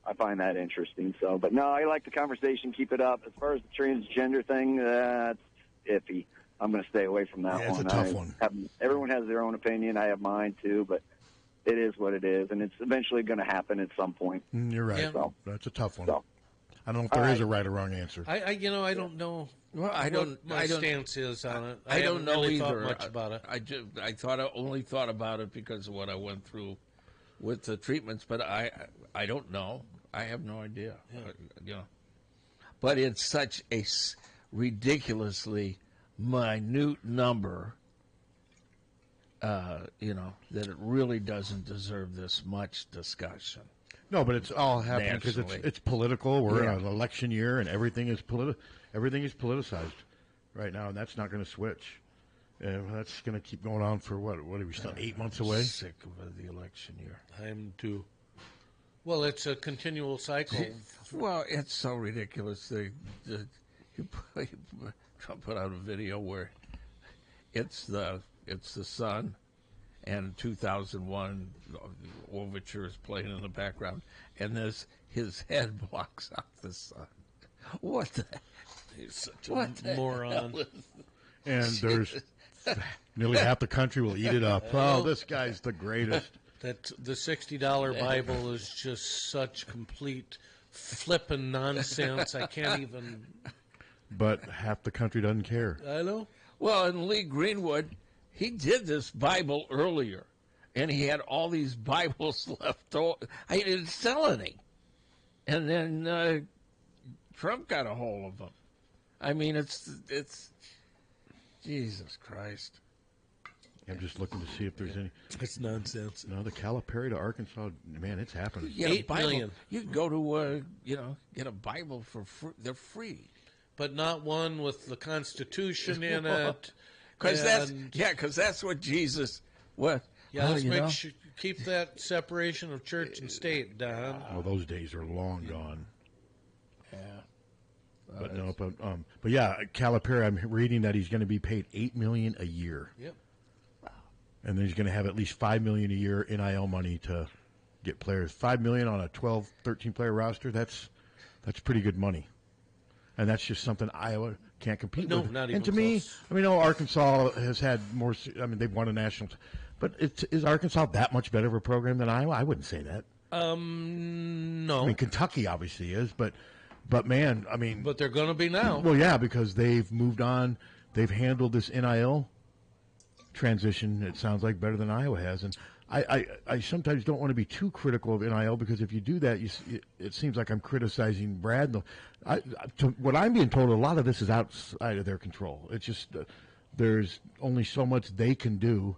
I find that interesting. So, but no, I like the conversation. Keep it up. As far as the transgender thing, that's iffy. I'm going to stay away from that one. It's a tough one. Everyone has their own opinion. I have mine too, but it is what it is, and it's eventually going to happen at some point. You're right. Yeah. So, that's a tough one. So. I don't know if there is a right or wrong answer. I don't know. Well, what my stance is on it. I don't know really either. Thought much about it. I only thought about it because of what I went through with the treatments, but I don't know. I have no idea. Yeah. But it's such a ridiculously minute number, that it really doesn't deserve this much discussion. No, but it's all happening because it's political. We're in an election year, and everything is politicized right now, and that's not going to switch. And that's going to keep going on for what are we still 8 months away? Sick of the election year. I'm too. Well, it's a continual cycle. Well, it's so ridiculous. Trump put out a video where it's the sun, and 2001 overture is playing in the background, and his head blocks out the sun. What the? He's such a moron. And there's nearly half the country will eat it up. Oh, this guy's the greatest. That the $60 Bible is just such complete flippin' nonsense. I can't even. But half the country doesn't care. I know. Well, and Lee Greenwood, he did this Bible earlier, and he had all these Bibles left over. He didn't sell any. And then Trump got a hold of them. I mean, it's Jesus Christ. I'm just looking to see if there's any. It's nonsense. No, the Calipari to Arkansas, man, it's happening. You 8 million. You can go to, get a Bible for free. They're free. But not one with the Constitution in it. Because that's what Jesus. What? Yeah, let's sure keep that separation of church and state, Don. Oh, those days are long gone. Yeah. But yeah, Calipari. I'm reading that he's going to be paid $8 million a year. Yep. And then he's going to have at least $5 million a year NIL money to get players. $5 million on a 12, 13 player roster. That's pretty good money. And that's just something Iowa can't compete with. Not even and to close. me, Arkansas has had more. They've won a national. But is Arkansas that much better of a program than Iowa? I wouldn't say that. No. I mean, Kentucky obviously is, but man, I mean. But they're going to be now. Well, yeah, because they've moved on. They've handled this NIL transition, it sounds like, better than Iowa has. And I sometimes don't want to be too critical of NIL, because if you do that, it seems like I'm criticizing Brad. What I'm being told, a lot of this is outside of their control. It's just there's only so much they can do,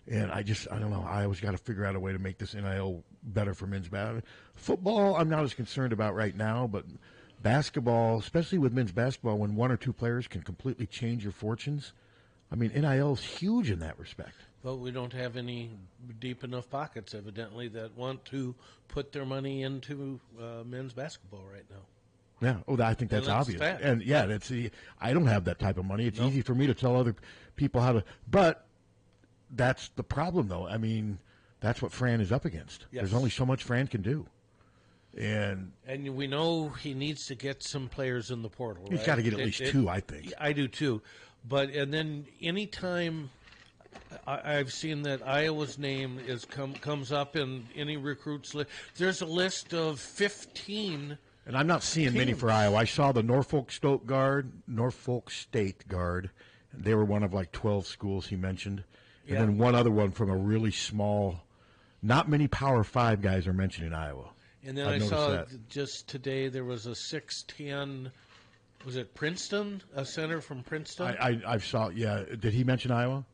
and I don't know. Iowa's got to figure out a way to make this NIL better for men's basketball. Football, I'm not as concerned about right now, but basketball, especially with men's basketball, when one or two players can completely change your fortunes. I mean, NIL is huge in that respect. But we don't have any deep enough pockets, evidently, that want to put their money into men's basketball right now. Yeah. Oh, I think that's obvious. Fact. And yeah, I don't have that type of money. It's easy for me to tell other people how to. But that's the problem, though. I mean, that's what Fran is up against. Yes. There's only so much Fran can do. And we know he needs to get some players in the portal. He's got to get at least two, I think. I do too. And then anytime I've seen that Iowa's name comes up in any recruits list, there's a list of 15. And I'm not seeing many for Iowa. I saw the Norfolk State Guard. They were one of like 12 schools he mentioned. And then one other one from a really small, not many Power 5 guys are mentioned in Iowa. And then I saw just today there was a 6'10", was it Princeton? A center from Princeton? I saw, yeah. Did he mention Iowa?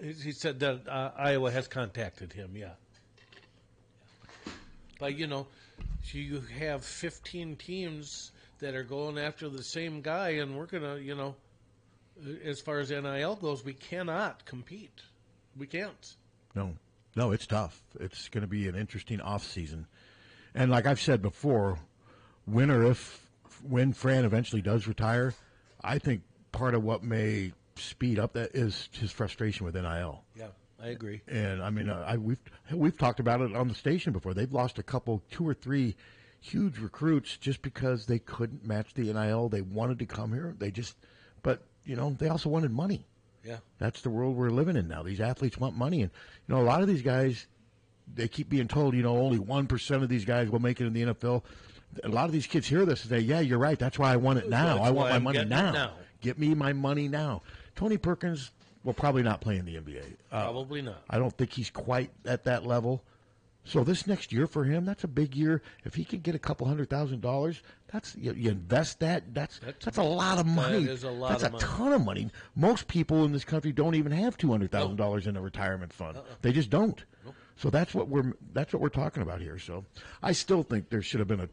He said that Iowa has contacted him, yeah. But, you know, you have 15 teams that are going after the same guy, and we're going to, you know, as far as NIL goes, we cannot compete. We can't. No, it's tough. It's going to be an interesting off season. And like I've said before, when Fran eventually does retire, I think part of what may speed up that is his frustration with NIL. Yeah, I agree. And I mean, we've talked about it on the station before. They've lost 2 or 3 huge recruits just because they couldn't match the NIL. They wanted to come here. But you know, they also wanted money. Yeah, that's the world we're living in now. These athletes want money, and you know, a lot of these guys, they keep being told, you know, only 1% of these guys will make it in the NFL. A lot of these kids hear this and say, "Yeah, you're right. That's why I want it now. I want my money now. Get me my money now." Tony Perkins will probably not play in the NBA. Probably not. I don't think he's quite at that level. So this next year for him, that's a big year. If he can get a couple $100,000, that's you invest that. That's a lot of money. That is a lot of money. That's a ton of money. Most people in this country don't even have $200,000 in a retirement fund. They just don't. So that's what we're talking about here. So I still think there should have been a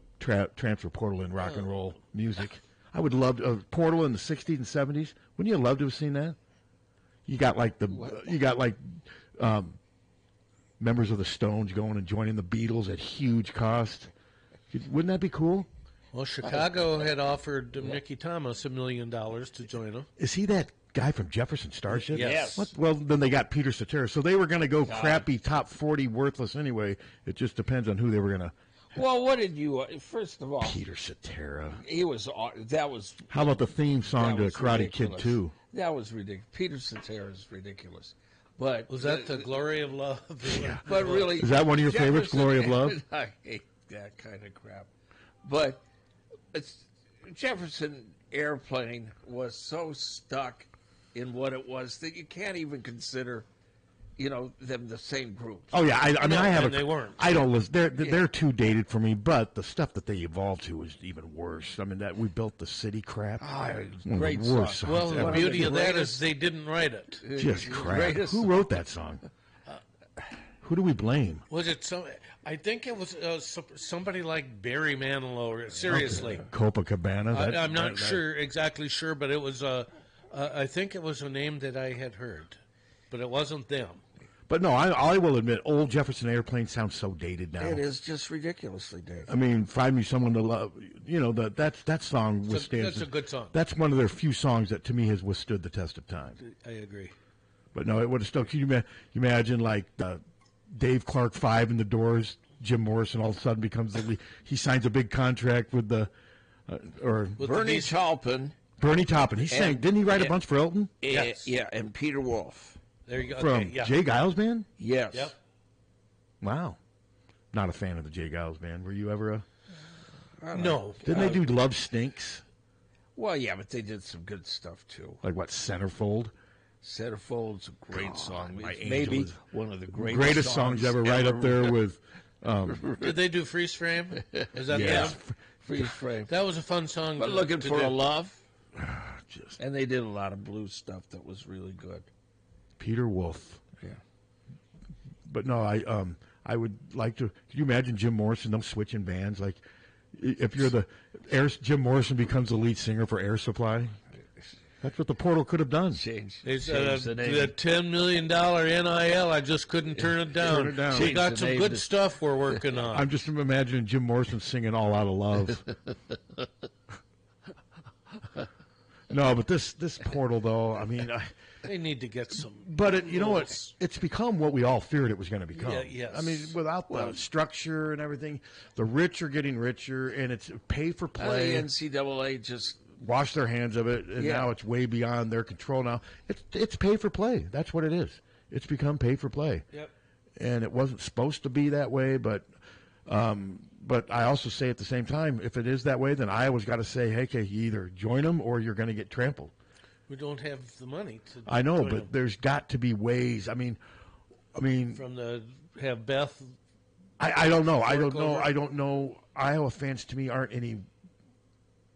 transfer portal in rock and roll music. I would love a portal in the 60s and 70s. Wouldn't you love to have seen that? You got like members of the Stones going and joining the Beatles at huge cost. Wouldn't that be cool? Well, Chicago had offered Mickey Thomas $1 million to join them. Is he that guy from Jefferson Starship? Yes. What? Well, then they got Peter Cetera. So they were going to go crappy top 40 worthless anyway. It just depends on who they were going to. Well, what did you? First of all, Peter Cetera. That was. How about the theme song to Karate ridiculous. Kid 2? That was ridiculous. Peter Cetera is ridiculous. But was that the Glory of Love? Yeah. But really, is that one of your favorites, Glory of Love? I hate that kind of crap. But Jefferson Airplane was so stuck in what it was that you can't even consider, you know, them the same group. Oh yeah, I mean, I have. They weren't. I don't listen. They're too dated for me. But the stuff that they evolved to is even worse. I mean, that we built the city crap. Great worst song. Well, the ever. beauty of that is they didn't write it. Just crap. Who wrote that song? Who do we blame? Was it some? I think it was somebody like Barry Manilow. Seriously, Copacabana. I'm not exactly sure, but it was. I think it was a name that I had heard, but it wasn't them. But no, I will admit, old Jefferson Airplane sounds so dated now. It is just ridiculously dated. I mean, Find Me Someone to Love. You know, that song withstands. That's a good song. That's one of their few songs that to me has withstood the test of time. I agree. But no, it would have still. Can you imagine like Dave Clark 5 in the Doors? Jim Morrison all of a sudden becomes the lead. He signs a big contract with the with Bernie Taupin. Bernie Taupin. He sang. Didn't he write a bunch for Elton? Yes. Yeah, and Peter Wolf. There you go. From Jay Giles Band? Yes. Yep. Wow. Not a fan of the Jay Giles Band. Were you ever a... No. Didn't they do Love Stinks? Well, yeah, but they did some good stuff, too. Like what, Centerfold? Centerfold's a great song. My Maybe Angel one of the greatest songs ever, right up there with... Did they do Freeze Frame? Is that them? Freeze Frame. That was a fun song. But Looking for a Love. Just. And they did a lot of blues stuff that was really good. Peter Wolf. Yeah. But no, I would like to. Could you imagine Jim Morrison, them switching bands? Like, if you're Jim Morrison becomes the lead singer for Air Supply. That's what the portal could have done. Change the name. $10 million NIL, I just couldn't turn it down. We got some good stuff we're working on. I'm just imagining Jim Morrison singing All Out of Love. No, but this portal, though, I mean... They need to get some... But, you know what? It's become what we all feared it was going to become. Yeah, yes. I mean, without the structure and everything, the rich are getting richer, and it's pay for play. The NCAA just... wash their hands of it, and now it's way beyond their control now. It's pay for play. That's what it is. It's become pay for play. Yep. And it wasn't supposed to be that way, but I also say at the same time, if it is that way, then Iowa's got to say, hey, you either join them or you're going to get trampled. We don't have the money to. I know, join but them. there's got to be ways. I mean, have Beth. I don't know. I fork don't know. over? I don't know. Iowa fans to me aren't any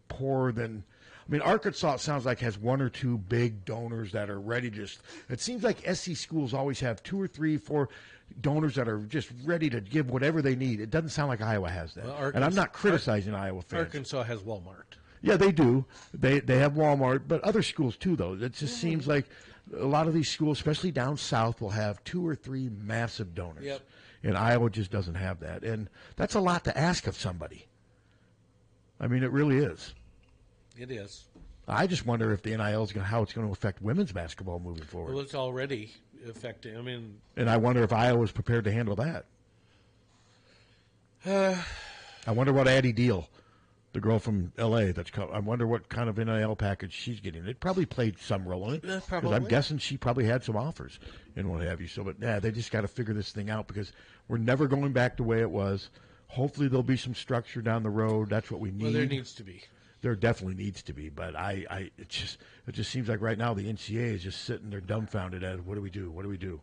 poorer than. I mean, Arkansas, it sounds like, has one or two big donors that are ready to just. It seems like SC schools always have 2 or 3, 4 donors that are just ready to give whatever they need. It doesn't sound like Iowa has that. Well, And I'm not criticizing Iowa fans. Arkansas has Walmart. Yeah, they do. They have Walmart, but other schools too, though. It just seems like a lot of these schools, especially down south, will have 2 or 3 massive donors. Yep. And Iowa just doesn't have that. And that's a lot to ask of somebody. I mean, it really is. It is. I just wonder if the NIL is how it's going to affect women's basketball moving forward. Well, it's already affecting. I mean, And I wonder if Iowa's prepared to handle that. I wonder what Addie Deal, the girl from L.A. I wonder what kind of NIL package she's getting. It probably played some role in it. Yeah, 'cause probably. I'm guessing she probably had some offers and what have you. So, but yeah, they just got to figure this thing out because we're never going back the way it was. Hopefully there'll be some structure down the road. That's what we need. well, there needs to be. There definitely needs to be, but it just seems like right now the NCAA is just sitting there dumbfounded at what do we do? What do we do?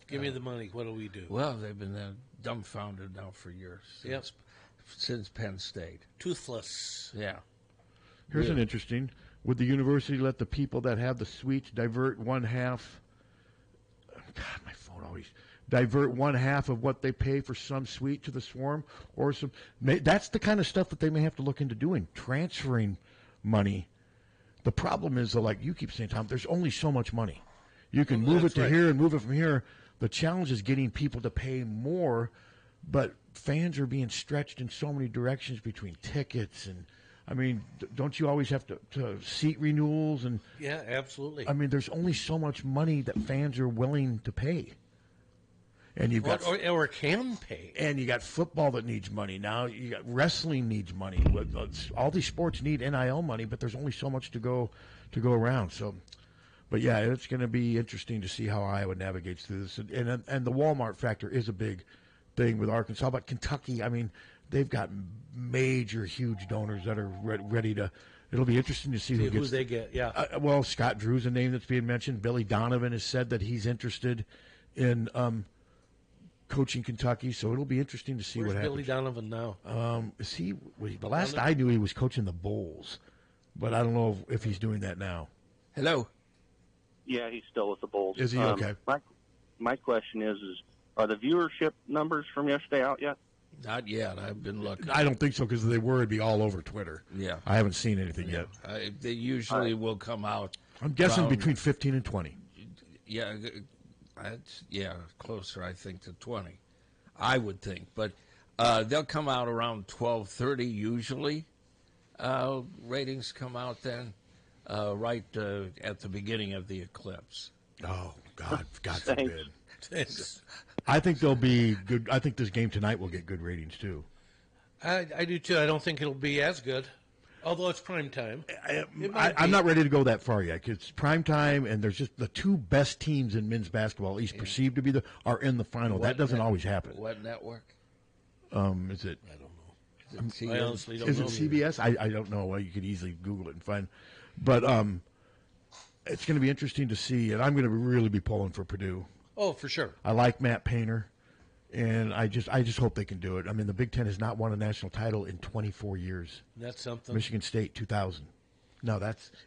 Give me the money. What do we do? Well, they've been dumbfounded now for years. Since Penn State. Toothless. Yeah. Here's an interesting. Would the university let the people that have the suites divert one half? God, my phone always divert one half of what they pay for some suite to the Swarm, or some. That's the kind of stuff that they may have to look into doing, transferring money. The problem is, like you keep saying, Tom, there's only so much money. You can move it to here and move it from here. The challenge is getting people to pay more, but fans are being stretched in so many directions between tickets and. I mean, don't you always have to seat renewals and? Yeah, absolutely. I mean, there's only so much money that fans are willing to pay, and you've got or can pay, and you got football that needs money now. You got wrestling needs money. All these sports need NIL money, but there's only so much to go around. So, but yeah, it's going to be interesting to see how Iowa navigates through this, and the Walmart factor is a big thing with Arkansas, but Kentucky. I mean. They've got major, huge donors that are ready to. It'll be interesting to see who they get. Yeah. Well, Scott Drew's a name that's being mentioned. Billy Donovan has said that he's interested in coaching Kentucky, so it'll be interesting to see Where's what Billy happens. Donovan now? Is he? The last I knew, he was coaching the Bulls, but I don't know if he's doing that now. Hello. Yeah, he's still with the Bulls. Is he okay? My question is are the viewership numbers from yesterday out yet? Not yet. I've been looking. I don't think so because if they were, it'd be all over Twitter. Yeah. I haven't seen anything yet. They usually will come out. I'm guessing between 15 and 20. Yeah, closer, I think, to 20. I would think. But they'll come out around 12:30 usually. Ratings come out then, right at the beginning of the eclipse. Oh, God forbid. I think they'll be good. I think this game tonight will get good ratings, too. I do, too. I don't think it'll be as good, although it's prime time. I'm not ready to go that far yet. It's prime time, and there's just the two best teams in men's basketball, at least perceived to be are in the final. That doesn't always happen. What network? Is it? I don't know. I honestly don't is know. Is it CBS? I don't know. Well, you could easily Google it and find. But it's going to be interesting to see, and I'm going to really be pulling for Purdue. Oh, for sure. I like Matt Painter, and I just hope they can do it. I mean, the Big Ten has not won a national title in 24 years. That's something. Michigan State, 2000. No,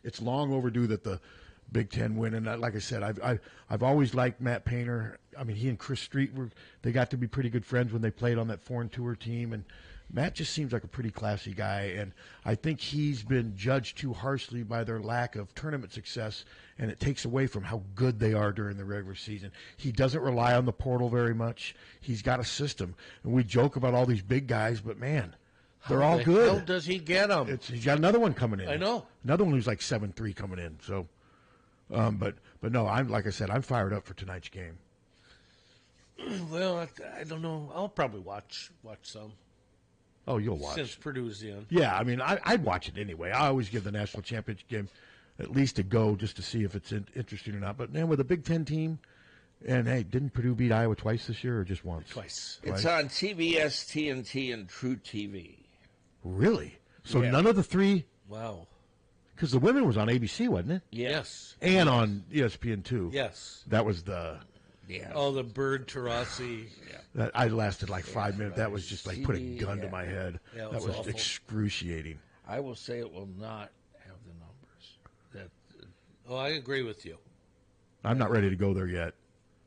it's long overdue that the Big Ten win. And like I said, I've always liked Matt Painter. I mean, he and Chris Street they got to be pretty good friends when they played on that foreign tour team, and Matt just seems like a pretty classy guy, and I think he's been judged too harshly by their lack of tournament success, and it takes away from how good they are during the regular season. He doesn't rely on the portal very much. He's got a system, and we joke about all these big guys, but man, they're all good. How does he get them? He's got another one coming in. I know. Another one who's like 7'3" coming in. So, but no, like I said, I'm fired up for tonight's game. Well, I don't know. I'll probably watch some. Oh, you'll watch. Since Purdue's in. Yeah, I mean, I'd watch it anyway. I always give the national championship game at least a go just to see if it's interesting or not. But, man, with a Big Ten team, and, hey, didn't Purdue beat Iowa twice this year or just once? Twice. It's on TBS, TNT, and True TV. Really? So Yeah. none of the three? Wow. Because the women was on ABC, wasn't it? Yes. And on ESPN2. Yes. That was the... Yeah. Oh, the Bird Tarasi. Yeah. I lasted like 5 minutes. That was just like put a gun to my head. Yeah, that was awful. excruciating. I will say it will not have the numbers. Oh, I agree with you. I'm not ready to go there yet.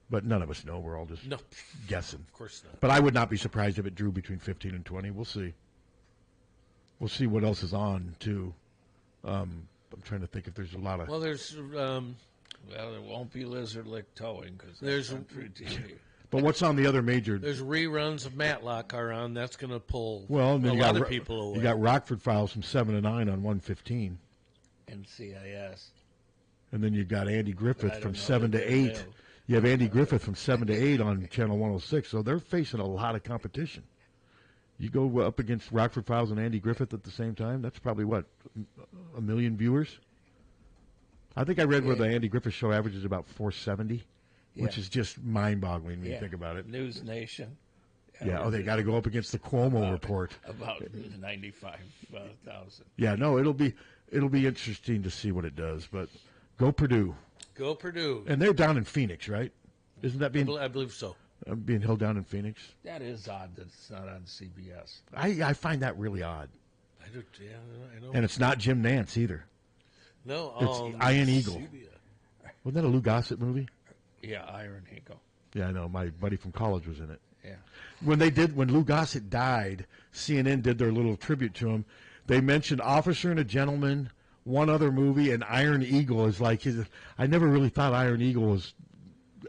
But none of us know. We're all just guessing. Of course not. But I would not be surprised if it drew between 15 and 20. We'll see. We'll see what else is on, too. I'm trying to think if there's a lot of... Well, there's... well, there won't be Lizard Lick Towing because there's country TV. But what's on the other major? There's reruns of Matlock are on. That's going to pull a lot of people away. You got Rockford Files from 7 to 9 on 115. NCIS. And then you've got Andy Griffith from 7 to 8. You have Andy Griffith from 7 to 8 on Channel 106. So they're facing a lot of competition. You go up against Rockford Files and Andy Griffith at the same time, that's probably, what, 1 million viewers? I think I read where the Andy Griffith show averages about 470, which is just mind-boggling when you think about it. News Nation. Yeah, they got to go up against the Cuomo report. About 95,000. Yeah, no, it'll be interesting to see what it does, but go Purdue. Go Purdue. And they're down in Phoenix, right? Isn't that being... I believe so. Being held down in Phoenix? That is odd that it's not on CBS. I find that really odd. I do, yeah, I know. And it's not Jim Nance either. No, it's Iron Eagle. Wasn't that a Lou Gossett movie? Yeah, Iron Eagle. Yeah, I know. My buddy from college was in it. Yeah. When Lou Gossett died, CNN did their little tribute to him. They mentioned Officer and a Gentleman, one other movie, and Iron Eagle is like his. I never really thought Iron Eagle was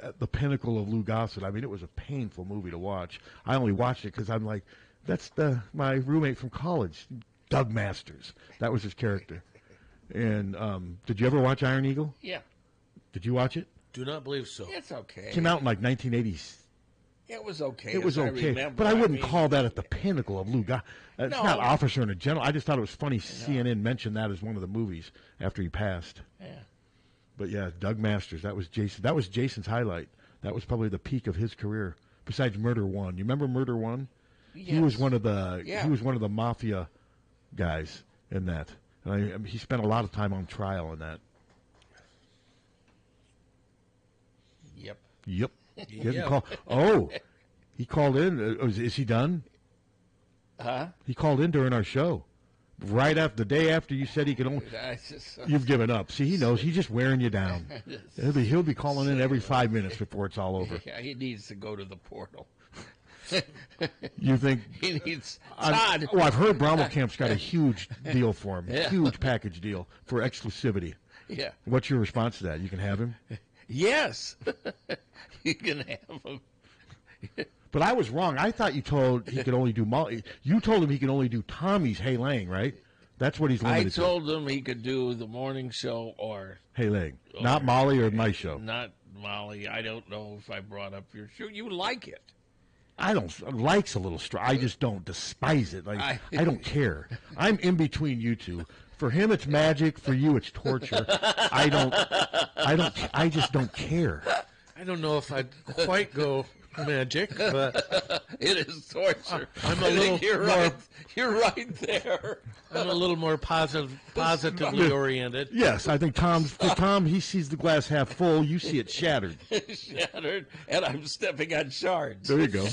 at the pinnacle of Lou Gossett. I mean, it was a painful movie to watch. I only watched it because I'm like, that's my roommate from college, Doug Masters. That was his character. And did you ever watch Iron Eagle? Yeah. Did you watch it? Do not believe so. It's okay. Came out in like 1980s. It was okay. It was okay, but I wouldn't call that at the pinnacle of Lou Gossett. It's not Officer and a Gentleman. I just thought it was funny CNN mentioned that as one of the movies after he passed. Yeah. But yeah, Doug Masters. That was Jason. That was Jason's highlight. That was probably the peak of his career. Besides Murder One, you remember Murder One? Yes. He was one of the he was one of the mafia guys in that. And I mean, he spent a lot of time on trial in that. Yep. Yep. He hasn't called. Oh, he called in. Is he done? Huh? He called in during our show. Right after the day after you said he could only. You've given up. See, he knows. He's just wearing you down. He'll be calling in every 5 minutes before it's all over. Yeah, he needs to go to the portal. You think he needs Todd? I've heard Brommelkamp's got a huge deal for him. Yeah. Huge package deal for exclusivity. Yeah. What's your response to that? You can have him? Yes. You can have him. But I was wrong. I thought you told he could only do Molly. You told him he could only do Tommy's Hey Lang, right? That's what he's limited to. I told him he could do the morning show or Hey Lang. Not Molly or my show. Not Molly. I don't know if I brought up your show. You like it. I don't like's a little strong. I just don't despise it. Like I don't care. I'm in between you two. For him, it's magic. For you, it's torture. I just don't care. I don't know if I'd quite go magic, but it is torture. I'm a little. You're right there. I'm a little more positively oriented. Yes, I think Tom. He sees the glass half full. You see it shattered. Shattered, and I'm stepping on shards. There you go.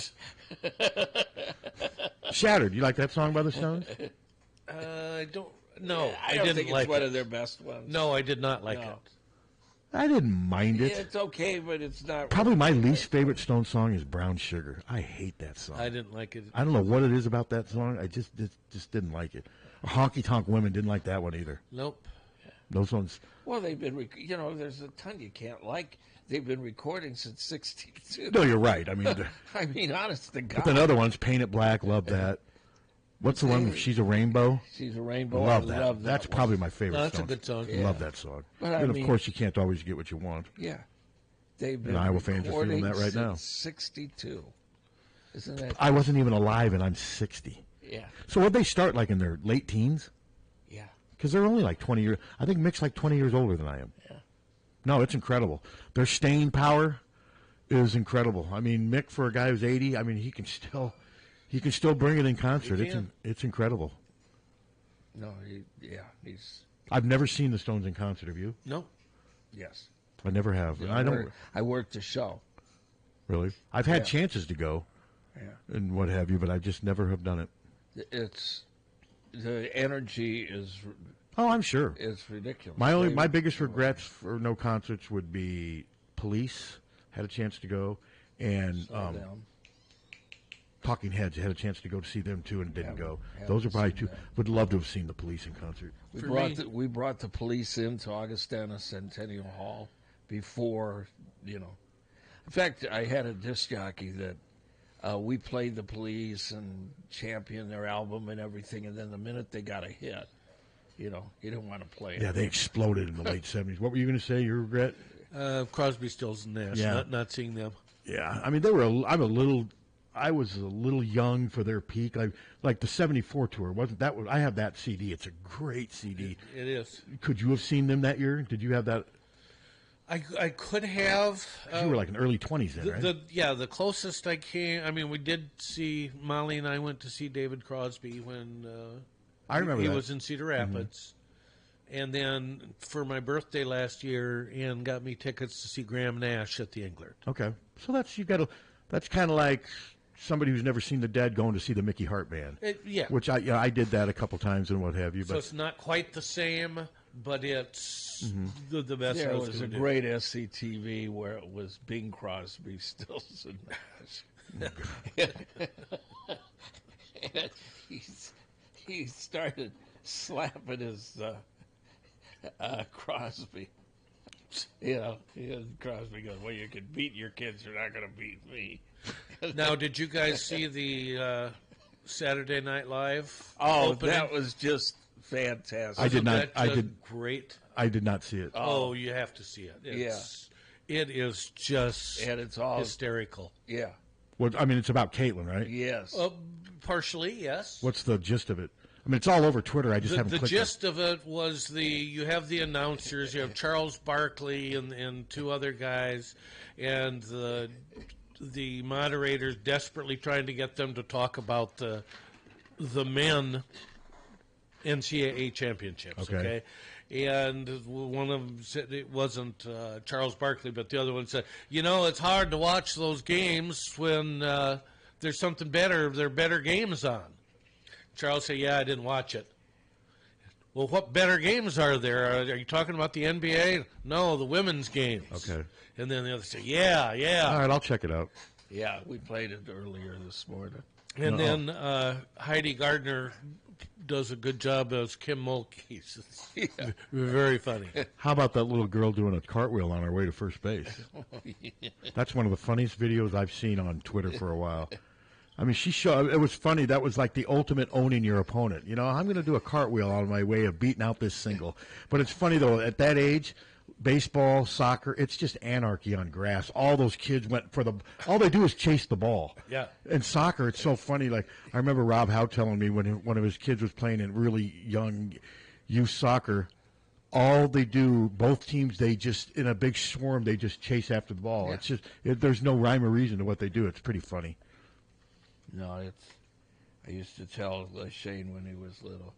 Shattered. You like that song by the Stones? I don't. No, I don't think it's one of their best ones. No, I did not like it. I didn't mind it. Yeah, it's okay, but it's not. Probably my least favorite Stone song is Brown Sugar. I hate that song. I didn't like it. I don't know what it is about that song. I just didn't like it. Honky Tonk Women didn't like that one either. Nope. Those ones. Well, they've been, there's a ton you can't like. They've been recording since '62. No, you're right. I mean, honest to God. But then other ones, Paint It Black, love that. What's the one? She's a Rainbow. She's a Rainbow. Love that. Love that. That's probably my favorite. That's a good song. Yeah. Love that song. But and of course, you can't always get what you want. Yeah, they've been. And Iowa fans are feeling that right now. '62, isn't that? I wasn't even alive, and I'm 60. Yeah. So would they start like in their late teens? Yeah. Because they're only like 20 years. I think Mick's like 20 years older than I am. Yeah. No, it's incredible. Their staying power is incredible. I mean, Mick, for a guy who's 80, I mean, he can still bring it in concert. It's incredible. No, he's. I've never seen the Stones in concert. Have you? No. Yes. I never have. Yeah, I don't. I worked the show. Really? I've had chances to go, and what have you, but I just never have done it. It's the energy is. Oh, I'm sure it's ridiculous. My biggest regrets for no concerts would be Police. Had a chance to go, and Talking Heads had a chance to go to see them too, and didn't go. Those are probably two. Would love to have seen the Police in concert. We brought the Police into Augustana Centennial Hall before, In fact, I had a disc jockey that we played the Police and championed their album and everything, and then the minute they got a hit, he didn't want to play it. Yeah, they exploded in the late 70s. What were you going to say? Your regret? Crosby, Stills, and Nash. Not seeing them. Yeah, I mean I was a little young for their peak. Like the '74 tour wasn't that? I have that CD. It's a great CD. It is. Could you have seen them that year? Did you have that? I could have. You were like in early 20s then, right? The closest I came. I mean, we did see Molly and I went to see David Crosby when I remember he was in Cedar Rapids. And then for my birthday last year, Ann got me tickets to see Graham Nash at the Engler. Okay, so that's kind of like somebody who's never seen the Dead going to see the Mickey Hart Band. Which I did that a couple times and what have you. So it's not quite the same, but it's the best. There was a great SCTV where it was Bing Crosby, Stills, and Nash. And he started slapping his Crosby. Crosby goes, well, you can beat your kids, you're not going to beat me. Now, did you guys see the Saturday Night Live opening? That was just fantastic. I did not. Great. I did not see it. Oh, you have to see it. It is just and it's all hysterical. Yeah. Well, I mean, it's about Caitlin, right? Yes. Partially, yes. What's the gist of it? I mean, it's all over Twitter. I just haven't clicked. The gist of it was you have the announcers, you have Charles Barkley and two other guys, and the moderators desperately trying to get them to talk about the men NCAA championships. Okay. And one of them said it wasn't Charles Barkley, but the other one said, it's hard to watch those games when there's something better. There are better games on. Charles said, I didn't watch it. Well, what better games are there? Are you talking about the NBA? No, the women's games. Okay. And then the other said, yeah. All right, I'll check it out. Yeah, we played it earlier this morning. And then Heidi Gardner does a good job as Kim Mulkey. Very funny. How about that little girl doing a cartwheel on her way to first base? That's one of the funniest videos I've seen on Twitter for a while. I mean, it was funny. That was like the ultimate owning your opponent. I'm going to do a cartwheel on my way of beating out this single. But it's funny, though, at that age, baseball, soccer, it's just anarchy on grass. All those kids went all they do is chase the ball. Yeah. And soccer, it's so funny. Like, I remember Rob Howe telling me when one of his kids was playing in really young youth soccer, all they do, both teams, they just, in a big swarm, they just chase after the ball. Yeah. It's just, there's no rhyme or reason to what they do. It's pretty funny. No, I used to tell Shane when he was little,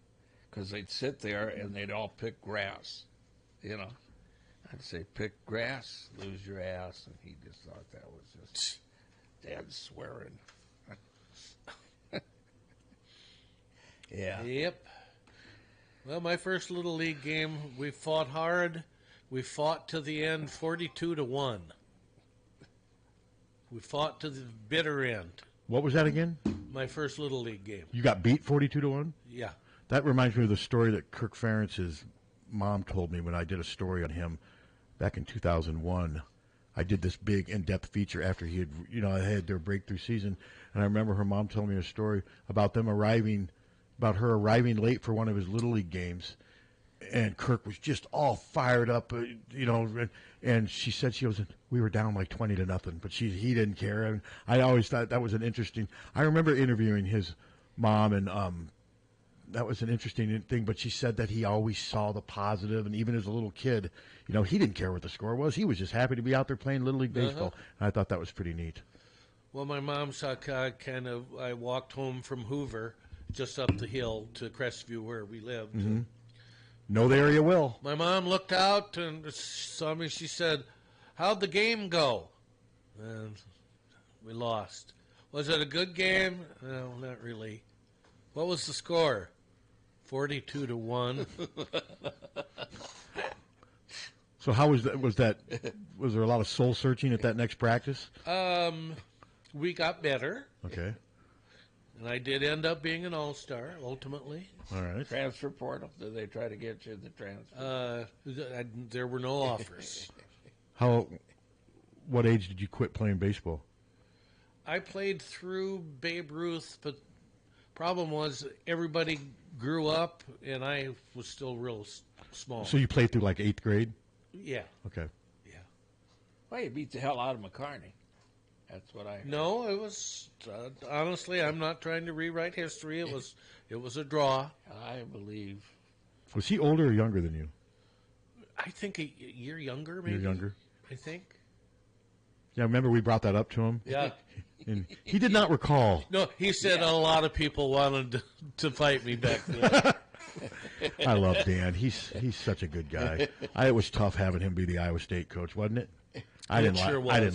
because they'd sit there and they'd all pick grass, I'd say, pick grass, lose your ass, and he just thought that was just Dad swearing. Yeah. Yep. Well, my first Little League game, we fought hard. We fought to the end, 42-1. We fought to the bitter end. What was that again? My first Little League game. You got beat 42-1? Yeah. That reminds me of the story that Kirk Ferentz's mom told me when I did a story on him back in 2001. I did this big in-depth feature after he had their breakthrough season, and I remember her mom telling me a story about her arriving late for one of his Little League games, and Kirk was just all fired up, and she said we were down like 20-0, but he didn't care, and I always thought that was an interesting. I remember interviewing his mom, and that was an interesting thing. But she said that he always saw the positive, and even as a little kid, he didn't care what the score was. He was just happy to be out there playing Little League baseball, and I thought that was pretty neat. Well, my mom saw I walked home from Hoover, just up the hill to Crestview where we lived. Mm-hmm. Know the area well. My mom looked out and saw me. She said, "How'd the game go?" And we lost. Was it a good game? No, not really. What was the score? 42-1. So how was that? Was there a lot of soul searching at that next practice? We got better. Okay. And I did end up being an all-star, ultimately. All right. Transfer portal? Did they try to get you the transfer? There were no offers. What age did you quit playing baseball? I played through Babe Ruth, but problem was everybody grew up, and I was still real small. So you played through like 8th grade? Yeah. Okay. Yeah. Well, you beat the hell out of McCarney. That's what I heard. No, it was honestly. I'm not trying to rewrite history. It was a draw. I believe. Was he older or younger than you? I think a year younger, maybe. You're younger. I think. Yeah, remember we brought that up to him? Yeah. And he did not recall. No, he said a lot of people wanted to fight me back then. I love Dan. He's such a good guy. It was tough having him be the Iowa State coach, wasn't it? I didn't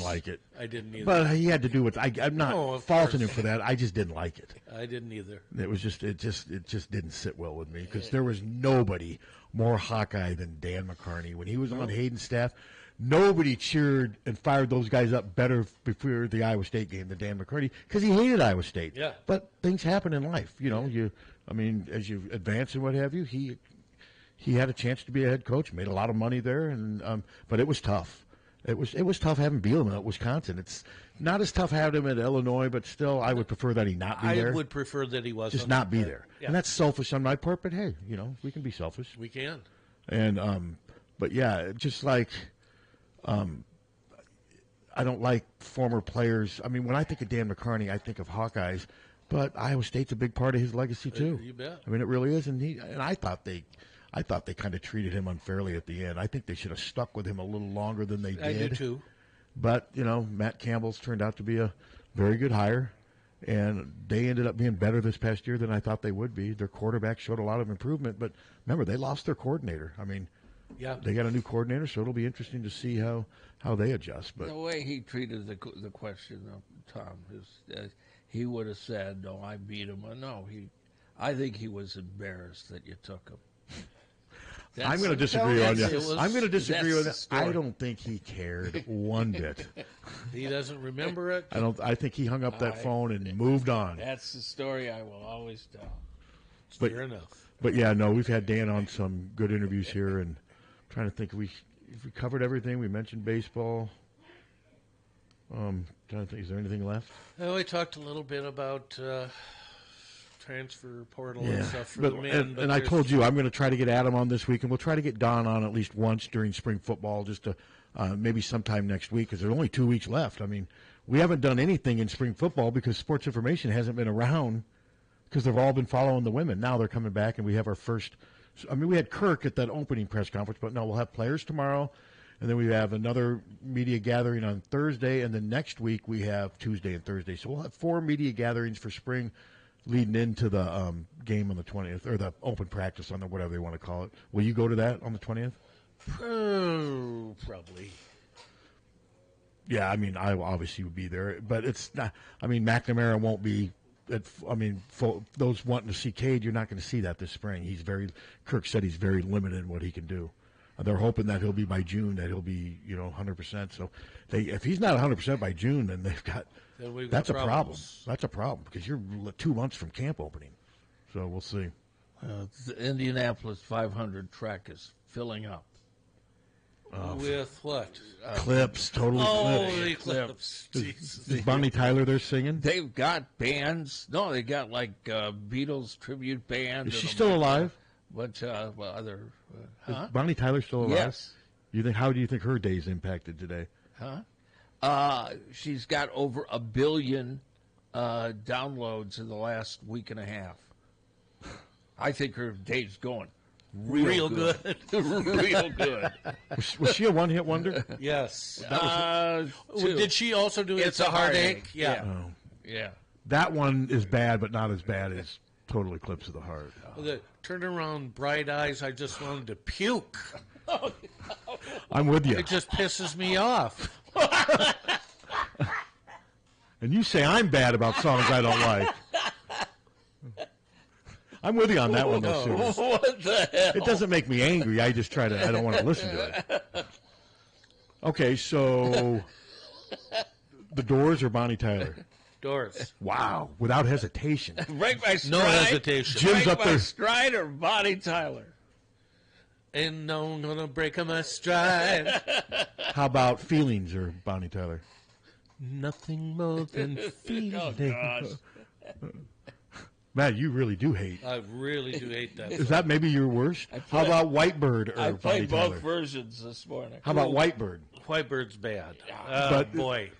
like it. I didn't either. But he had to do what I'm not faulting him for that. I just didn't like it. I didn't either. It just didn't sit well with me because there was nobody more Hawkeye than Dan McCarney when he was on Hayden's staff. Nobody cheered and fired those guys up better before the Iowa State game than Dan McCarty because he hated Iowa State. Yeah. But things happen in life, you know. As you advance and what have you, he had a chance to be a head coach, made a lot of money there, and but it was tough. It was tough having Bielema at Wisconsin. It's not as tough having him at Illinois, but still, I would prefer that he not be there. I would prefer that he wasn't. Just not be there. Yeah. And that's selfish on my part, but hey, we can be selfish. We can. And but yeah, just like I don't like former players. I mean, when I think of Dan McCarney, I think of Hawkeyes, but Iowa State's a big part of his legacy too. You bet. I mean, it really is, and I thought they kind of treated him unfairly at the end. I think they should have stuck with him a little longer than they did. I do too. But Matt Campbell's turned out to be a very good hire, and they ended up being better this past year than I thought they would be. Their quarterback showed a lot of improvement, but remember, they lost their coordinator. I mean, yeah, they got a new coordinator, so it'll be interesting to see how they adjust. But the way he treated the question, Tom, is he would have said, "No, I beat him." No, I think he was embarrassed that you took him. I'm going to disagree on you. I'm going to disagree with that. I don't think he cared one bit. He doesn't remember it. I think he hung up that phone and moved on. That's the story I will always tell. Fair enough. But yeah, no, we've had Dan on some good interviews here, and I'm trying to think if we covered everything. We mentioned baseball. Trying to think, is there anything left? Well, we talked a little bit about transfer portal and stuff for the men. And I told you I'm going to try to get Adam on this week, and we'll try to get Don on at least once during spring football, just to maybe sometime next week, because there's only 2 weeks left. I mean, we haven't done anything in spring football because Sports Information hasn't been around because they've all been following the women. Now they're coming back, and we have our first. I mean, we had Kirk at that opening press conference, but no, we'll have players tomorrow, and then we have another media gathering on Thursday, and then next week we have Tuesday and Thursday. So we'll have 4 media gatherings for spring, leading into the game on the 20th, or the open practice on the whatever they want to call it. Will you go to that on the 20th? Probably. Yeah, I mean, I obviously would be there, but it's not. I mean, McNamara won't be. For those wanting to see Cade, you're not going to see that this spring. Kirk said he's very limited in what he can do. They're hoping that he'll be by June, that he'll be 100%. So if he's not 100% by June, then they've got. That's a problem. That's a problem because you're 2 months from camp opening. So we'll see. The Indianapolis 500 track is filling up. With what? Clips, totally Holy clips. Jesus. Is Bonnie Tyler there singing? They've got bands. No, they got like Beatles tribute band. Is she still alive? But other. Is Bonnie Tyler still alive? Yes. How do you think her day's impacted today? She's got over 1 billion downloads in the last week and a half. I think her day's going real good. Real good. Was she a one-hit wonder? Yes. Did she also do It's a Heartache? Yeah. Oh. Yeah. That one is bad, but not as bad as total eclipse of the heart. The turnaround bright eyes, I just wanted to puke. I'm with you. It just pisses me off. And you say I'm bad about songs I don't like. I'm with you on that one, though, Suter. What the hell? It doesn't make me angry. I just I don't want to listen to it. Okay, so the Doors or Bonnie Tyler? Doors. Wow, without hesitation. Break my stride. No hesitation. Jim's Break up my there. stride or Bonnie Tyler? Ain't no one gonna break my stride. How about Feelings or Bonnie Tyler? Nothing more than feeling. Oh, gosh. Matt, you really do hate. I really do hate that. Is that maybe your worst? How about Whitebird or I Bonnie played both Tyler? versions this morning. How about Whitebird? Whitebird's bad. But- Boy.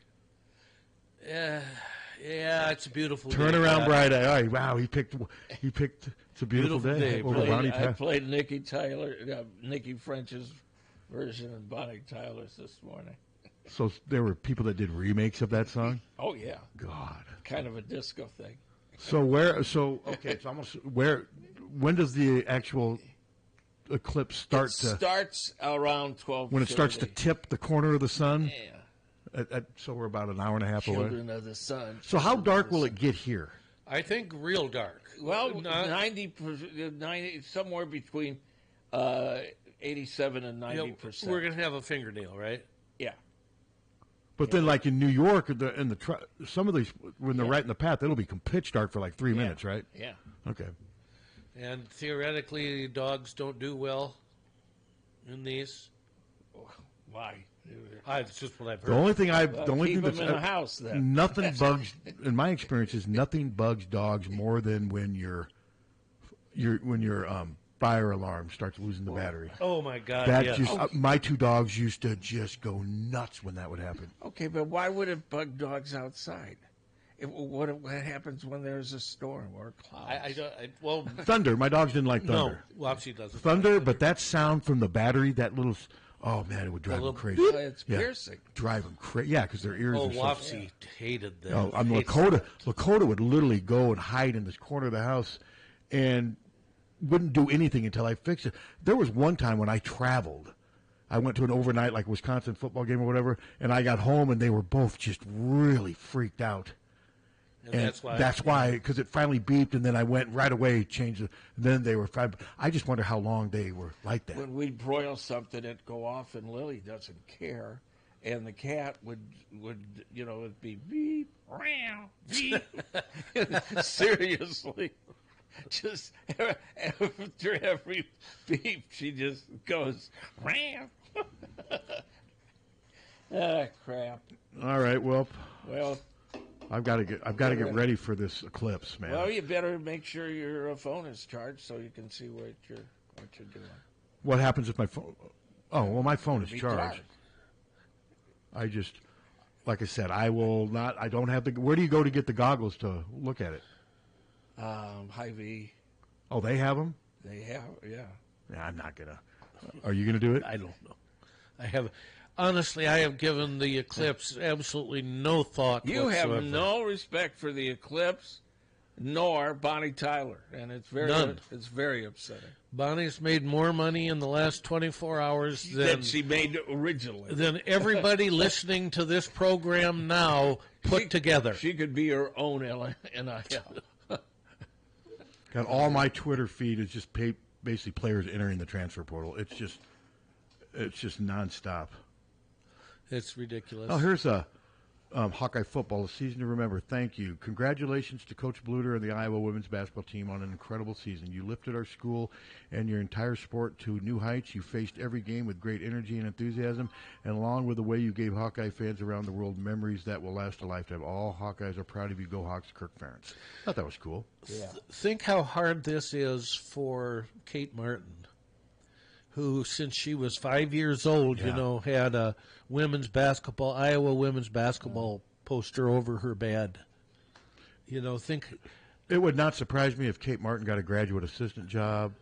Yeah, it's a beautiful Turn day. around, bright eye. All right, wow, he picked. It's a beautiful day over Bonnie I Tyler. played Nikki French's version of Bonnie Tyler's this morning. So there were people that did remakes of that song. Oh yeah, God, kind of a disco thing. So where? So okay, it's almost where? When does the actual eclipse start? It starts around 12. When it starts to tip the corner of the sun. Yeah. So we're about an hour and a half Children away. of the sun. So how dark will it get here? I think real dark. Well, 90, somewhere between 87 and 90%. We're going to have a fingernail, right? Yeah. But then, like in New York, some of these, when they're right in the path, it'll be pitch dark for like 3 minutes, right? Yeah. Okay. And theoretically, dogs don't do well in these. Why? It's just what I've heard. The only thing keep that's them in a house, then. nothing bugs. In my experience, is nothing bugs dogs more than when your fire alarm starts losing the battery. Oh my God! That yes. just my two dogs used to just go nuts when that would happen. Okay, but why would it bug dogs outside? What happens when there's a storm or clouds? Well, Thunder. My dogs didn't like thunder. No, Wopsy doesn't. Thunder, but that sound from the battery, that little. Oh man, it would drive them crazy. It's piercing. Drive them crazy. Yeah, because their ears. Oh, are so Wopsy hated that. Oh, Lakota would literally go and hide in this corner of the house, and wouldn't do anything until I fixed it. There was one time when I traveled. I went to an overnight, like Wisconsin football game or whatever, and I got home and they were both just really freaked out. And that's why, because it finally beeped, and then I went right away, changed it. And then they were fine. I just wonder how long they were like that. When we'd broil something, it'd go off, and Lily doesn't care, and the cat would it'd be beep, meow, beep. Seriously, just after every beep, she just goes meow. Ah, crap. All right, well. I've got to get ready for this eclipse, man. Well, you better make sure your phone is charged so you can see what you're doing. What happens if my phone? Oh, well, my phone is charged. Dark. I just, like I said, I will not. I don't have the. Where do you go to get the goggles to look at it? Hy-Vee. Oh, they have them. They have, yeah. Yeah, I'm not gonna. Are you gonna do it? I don't know. I have. Honestly, I have given the eclipse absolutely no thought whatsoever. Have no respect for the eclipse, nor Bonnie Tyler, and it's very upsetting. Bonnie's made more money in the last 24 hours than she made originally. Than everybody listening to this program now put together. She could be her own NIL. Got all my Twitter feed is just basically players entering the transfer portal. It's just nonstop. It's ridiculous. Oh, here's a Hawkeye football, a season to remember. Thank you. Congratulations to Coach Bluter and the Iowa women's basketball team on an incredible season. You lifted our school and your entire sport to new heights. You faced every game with great energy and enthusiasm, and along with the way you gave Hawkeye fans around the world memories that will last a lifetime. All Hawkeyes are proud of you. Go Hawks, Kirk Ferentz. I thought that was cool. Yeah. Think how hard this is for Kate Martin, who, since she was 5 years old, had a Iowa women's basketball poster over her bed. Think it would not surprise me if Kate Martin got a graduate assistant job.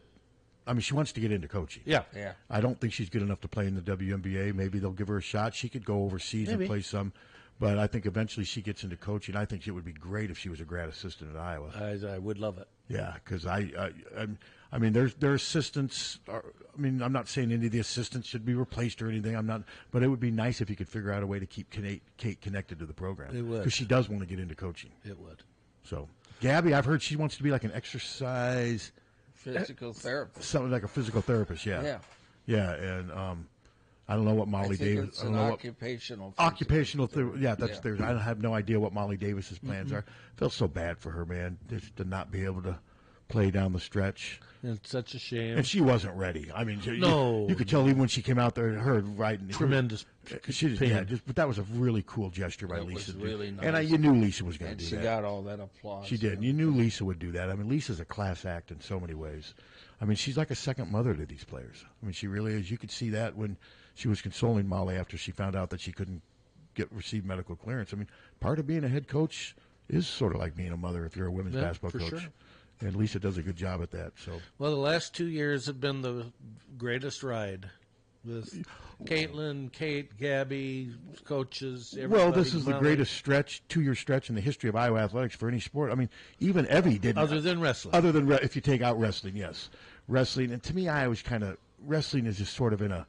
I mean, she wants to get into coaching. Yeah. I don't think she's good enough to play in the WNBA. Maybe they'll give her a shot. She could go overseas and play some. But I think eventually she gets into coaching. I think it would be great if she was a grad assistant at Iowa. I would love it. Yeah, because I mean, their assistants. I mean, I'm not saying any of the assistants should be replaced or anything. I'm not, but it would be nice if you could figure out a way to keep Kate connected to the program. It would, because she does want to get into coaching. It would. So, Gabby, I've heard she wants to be like an exercise physical therapist, something like a physical therapist. Yeah, and I don't know what Molly Davis. It's an occupational. Yeah, that's theirs. I have no idea what Molly Davis's plans are. Felt so bad for her, man, just to not be able to play down the stretch. It's such a shame. And she wasn't ready. I mean, no, you could tell even when she came out there, her riding tremendous. But that was a really cool gesture by Lisa. Was really nice. And you knew Lisa was going to do that. She got all that applause. She did. And you knew Lisa would do that. I mean, Lisa's a class act in so many ways. I mean, she's like a second mother to these players. I mean, she really is. You could see that when she was consoling Molly after she found out that she couldn't receive medical clearance. I mean, part of being a head coach is sort of like being a mother if you're a women's basketball coach. Sure. And Lisa does a good job at that. So, well, the last 2 years have been the greatest ride with Caitlin, Kate, Gabby, coaches. Well, this is the greatest 2-year stretch in the history of Iowa athletics for any sport. I mean, even Evie didn't. Other than wrestling. If you take out wrestling, yes, wrestling. And to me, I always wrestling is just sort of in a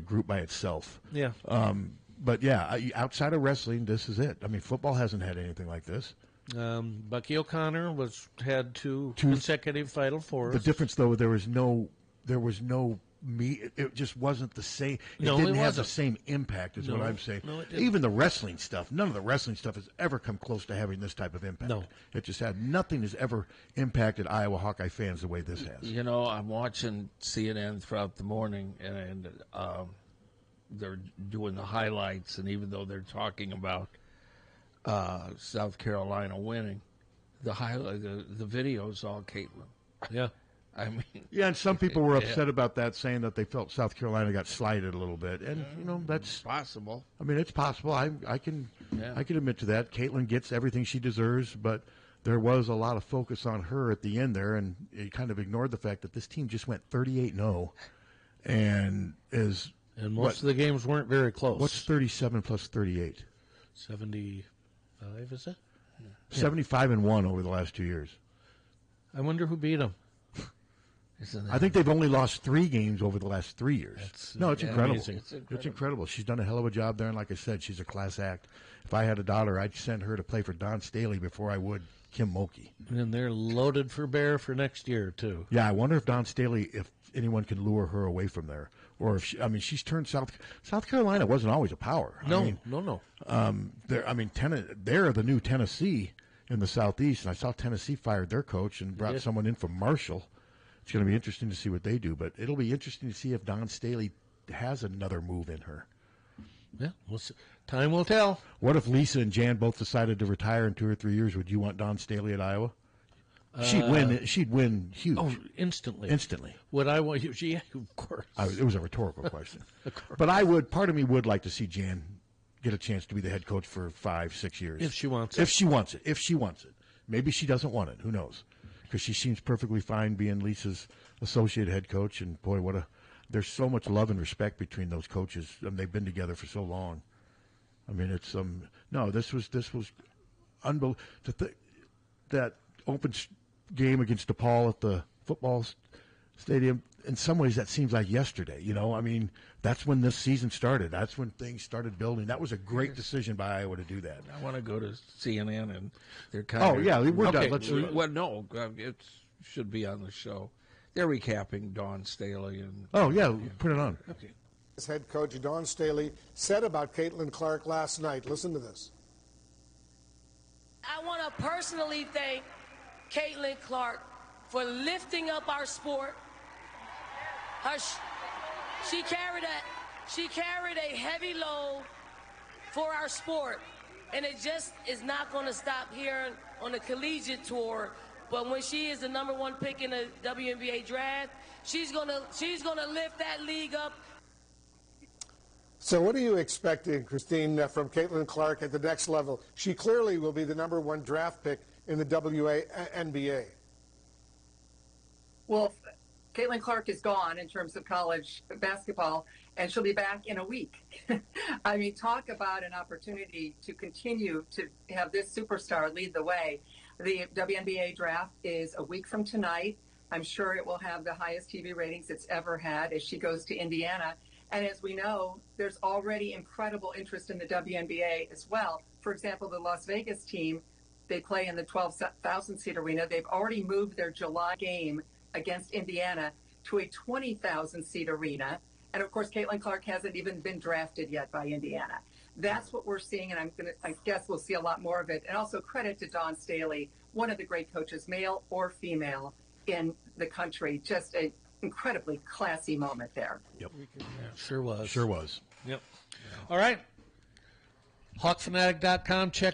group by itself. Yeah. But yeah, outside of wrestling, this is it. I mean, football hasn't had anything like this. Bucky O'Connor had two consecutive Final Fours. The difference, though, there was no it just wasn't the same. It didn't have the same impact, is what I'm saying. No, it didn't. Even the wrestling stuff, none of the wrestling stuff has ever come close to having this type of impact. No. It just had nothing has ever impacted Iowa Hawkeye fans the way this has. You know, I'm watching CNN throughout the morning, and they're doing the highlights, and even though they're talking about South Carolina winning, the video is all Caitlin. Yeah. I mean, yeah, and some people were upset about that, saying that they felt South Carolina got slighted a little bit, and that's possible. I mean, it's possible. I can admit to that. Caitlin gets everything she deserves, but there was a lot of focus on her at the end there, and it kind of ignored the fact that this team just went 38-0, and most of the games weren't very close. What's 37 plus 38? 75, is it? 75-1 over the last 2 years. I wonder who beat them. I think they've only lost 3 games over the last 3 years. It's incredible. It's incredible. She's done a hell of a job there, and like I said, she's a class act. If I had a daughter, I'd send her to play for Don Staley before I would Kim Mulkey. And they're loaded for bear for next year, too. Yeah, I wonder if Don Staley, if anyone can lure her away from there. Or if she's turned South Carolina wasn't always a power. No. They're the new Tennessee in the Southeast, and I saw Tennessee fired their coach and brought someone in from Marshall. It's going to be interesting to see what they do, but it'll be interesting to see if Don Staley has another move in her. Yeah, time will tell. What if Lisa and Jan both decided to retire in 2 or 3 years? Would you want Don Staley at Iowa? She'd win huge. Oh, instantly. Instantly. Would I want you? Yeah, of course. It was a rhetorical question. But part of me would like to see Jan get a chance to be the head coach for 5-6 years. If she wants it. If she wants it. Maybe she doesn't want it. Who knows? Because she seems perfectly fine being Lisa's associate head coach. And, boy, there's so much love and respect between those coaches. I mean, they've been together for so long. I mean, it's this was unbelievable. That open game against DePaul at the football stadium, in some ways that seems like yesterday. I mean, that's when this season started. That's when things started building. That was a great decision by Iowa to do that. I want to go to CNN, and they're we're done. It should be on the show. They're recapping Dawn Staley. Put it on. Okay. Head coach Dawn Staley said about Caitlin Clark last night. Listen to this. I want to personally thank Caitlin Clark for lifting up our sport. She carried a heavy load for our sport, and it just is not going to stop here on the collegiate tour. But when she is the #1 pick in the WNBA draft, she's gonna lift that league up. So what are you expecting, Christine, from Caitlin Clark at the next level? She clearly will be the #1 draft pick in the WNBA. Well, Caitlin Clark is gone in terms of college basketball, and she'll be back in a week. I mean, talk about an opportunity to continue to have this superstar lead the way. The WNBA draft is a week from tonight. I'm sure it will have the highest TV ratings it's ever had as she goes to Indiana. And as we know, there's already incredible interest in the WNBA as well. For example, the Las Vegas team, they play in the 12,000-seat arena. They've already moved their July game against Indiana to a 20,000-seat arena. And, of course, Caitlin Clark hasn't even been drafted yet by Indiana. That's what we're seeing, and I guess we'll see a lot more of it. And also credit to Dawn Staley, one of the great coaches, male or female, in the country. Just an incredibly classy moment there. Yep. Yeah, sure was. Sure was. Yep. All right. HawkFanatic.com. Check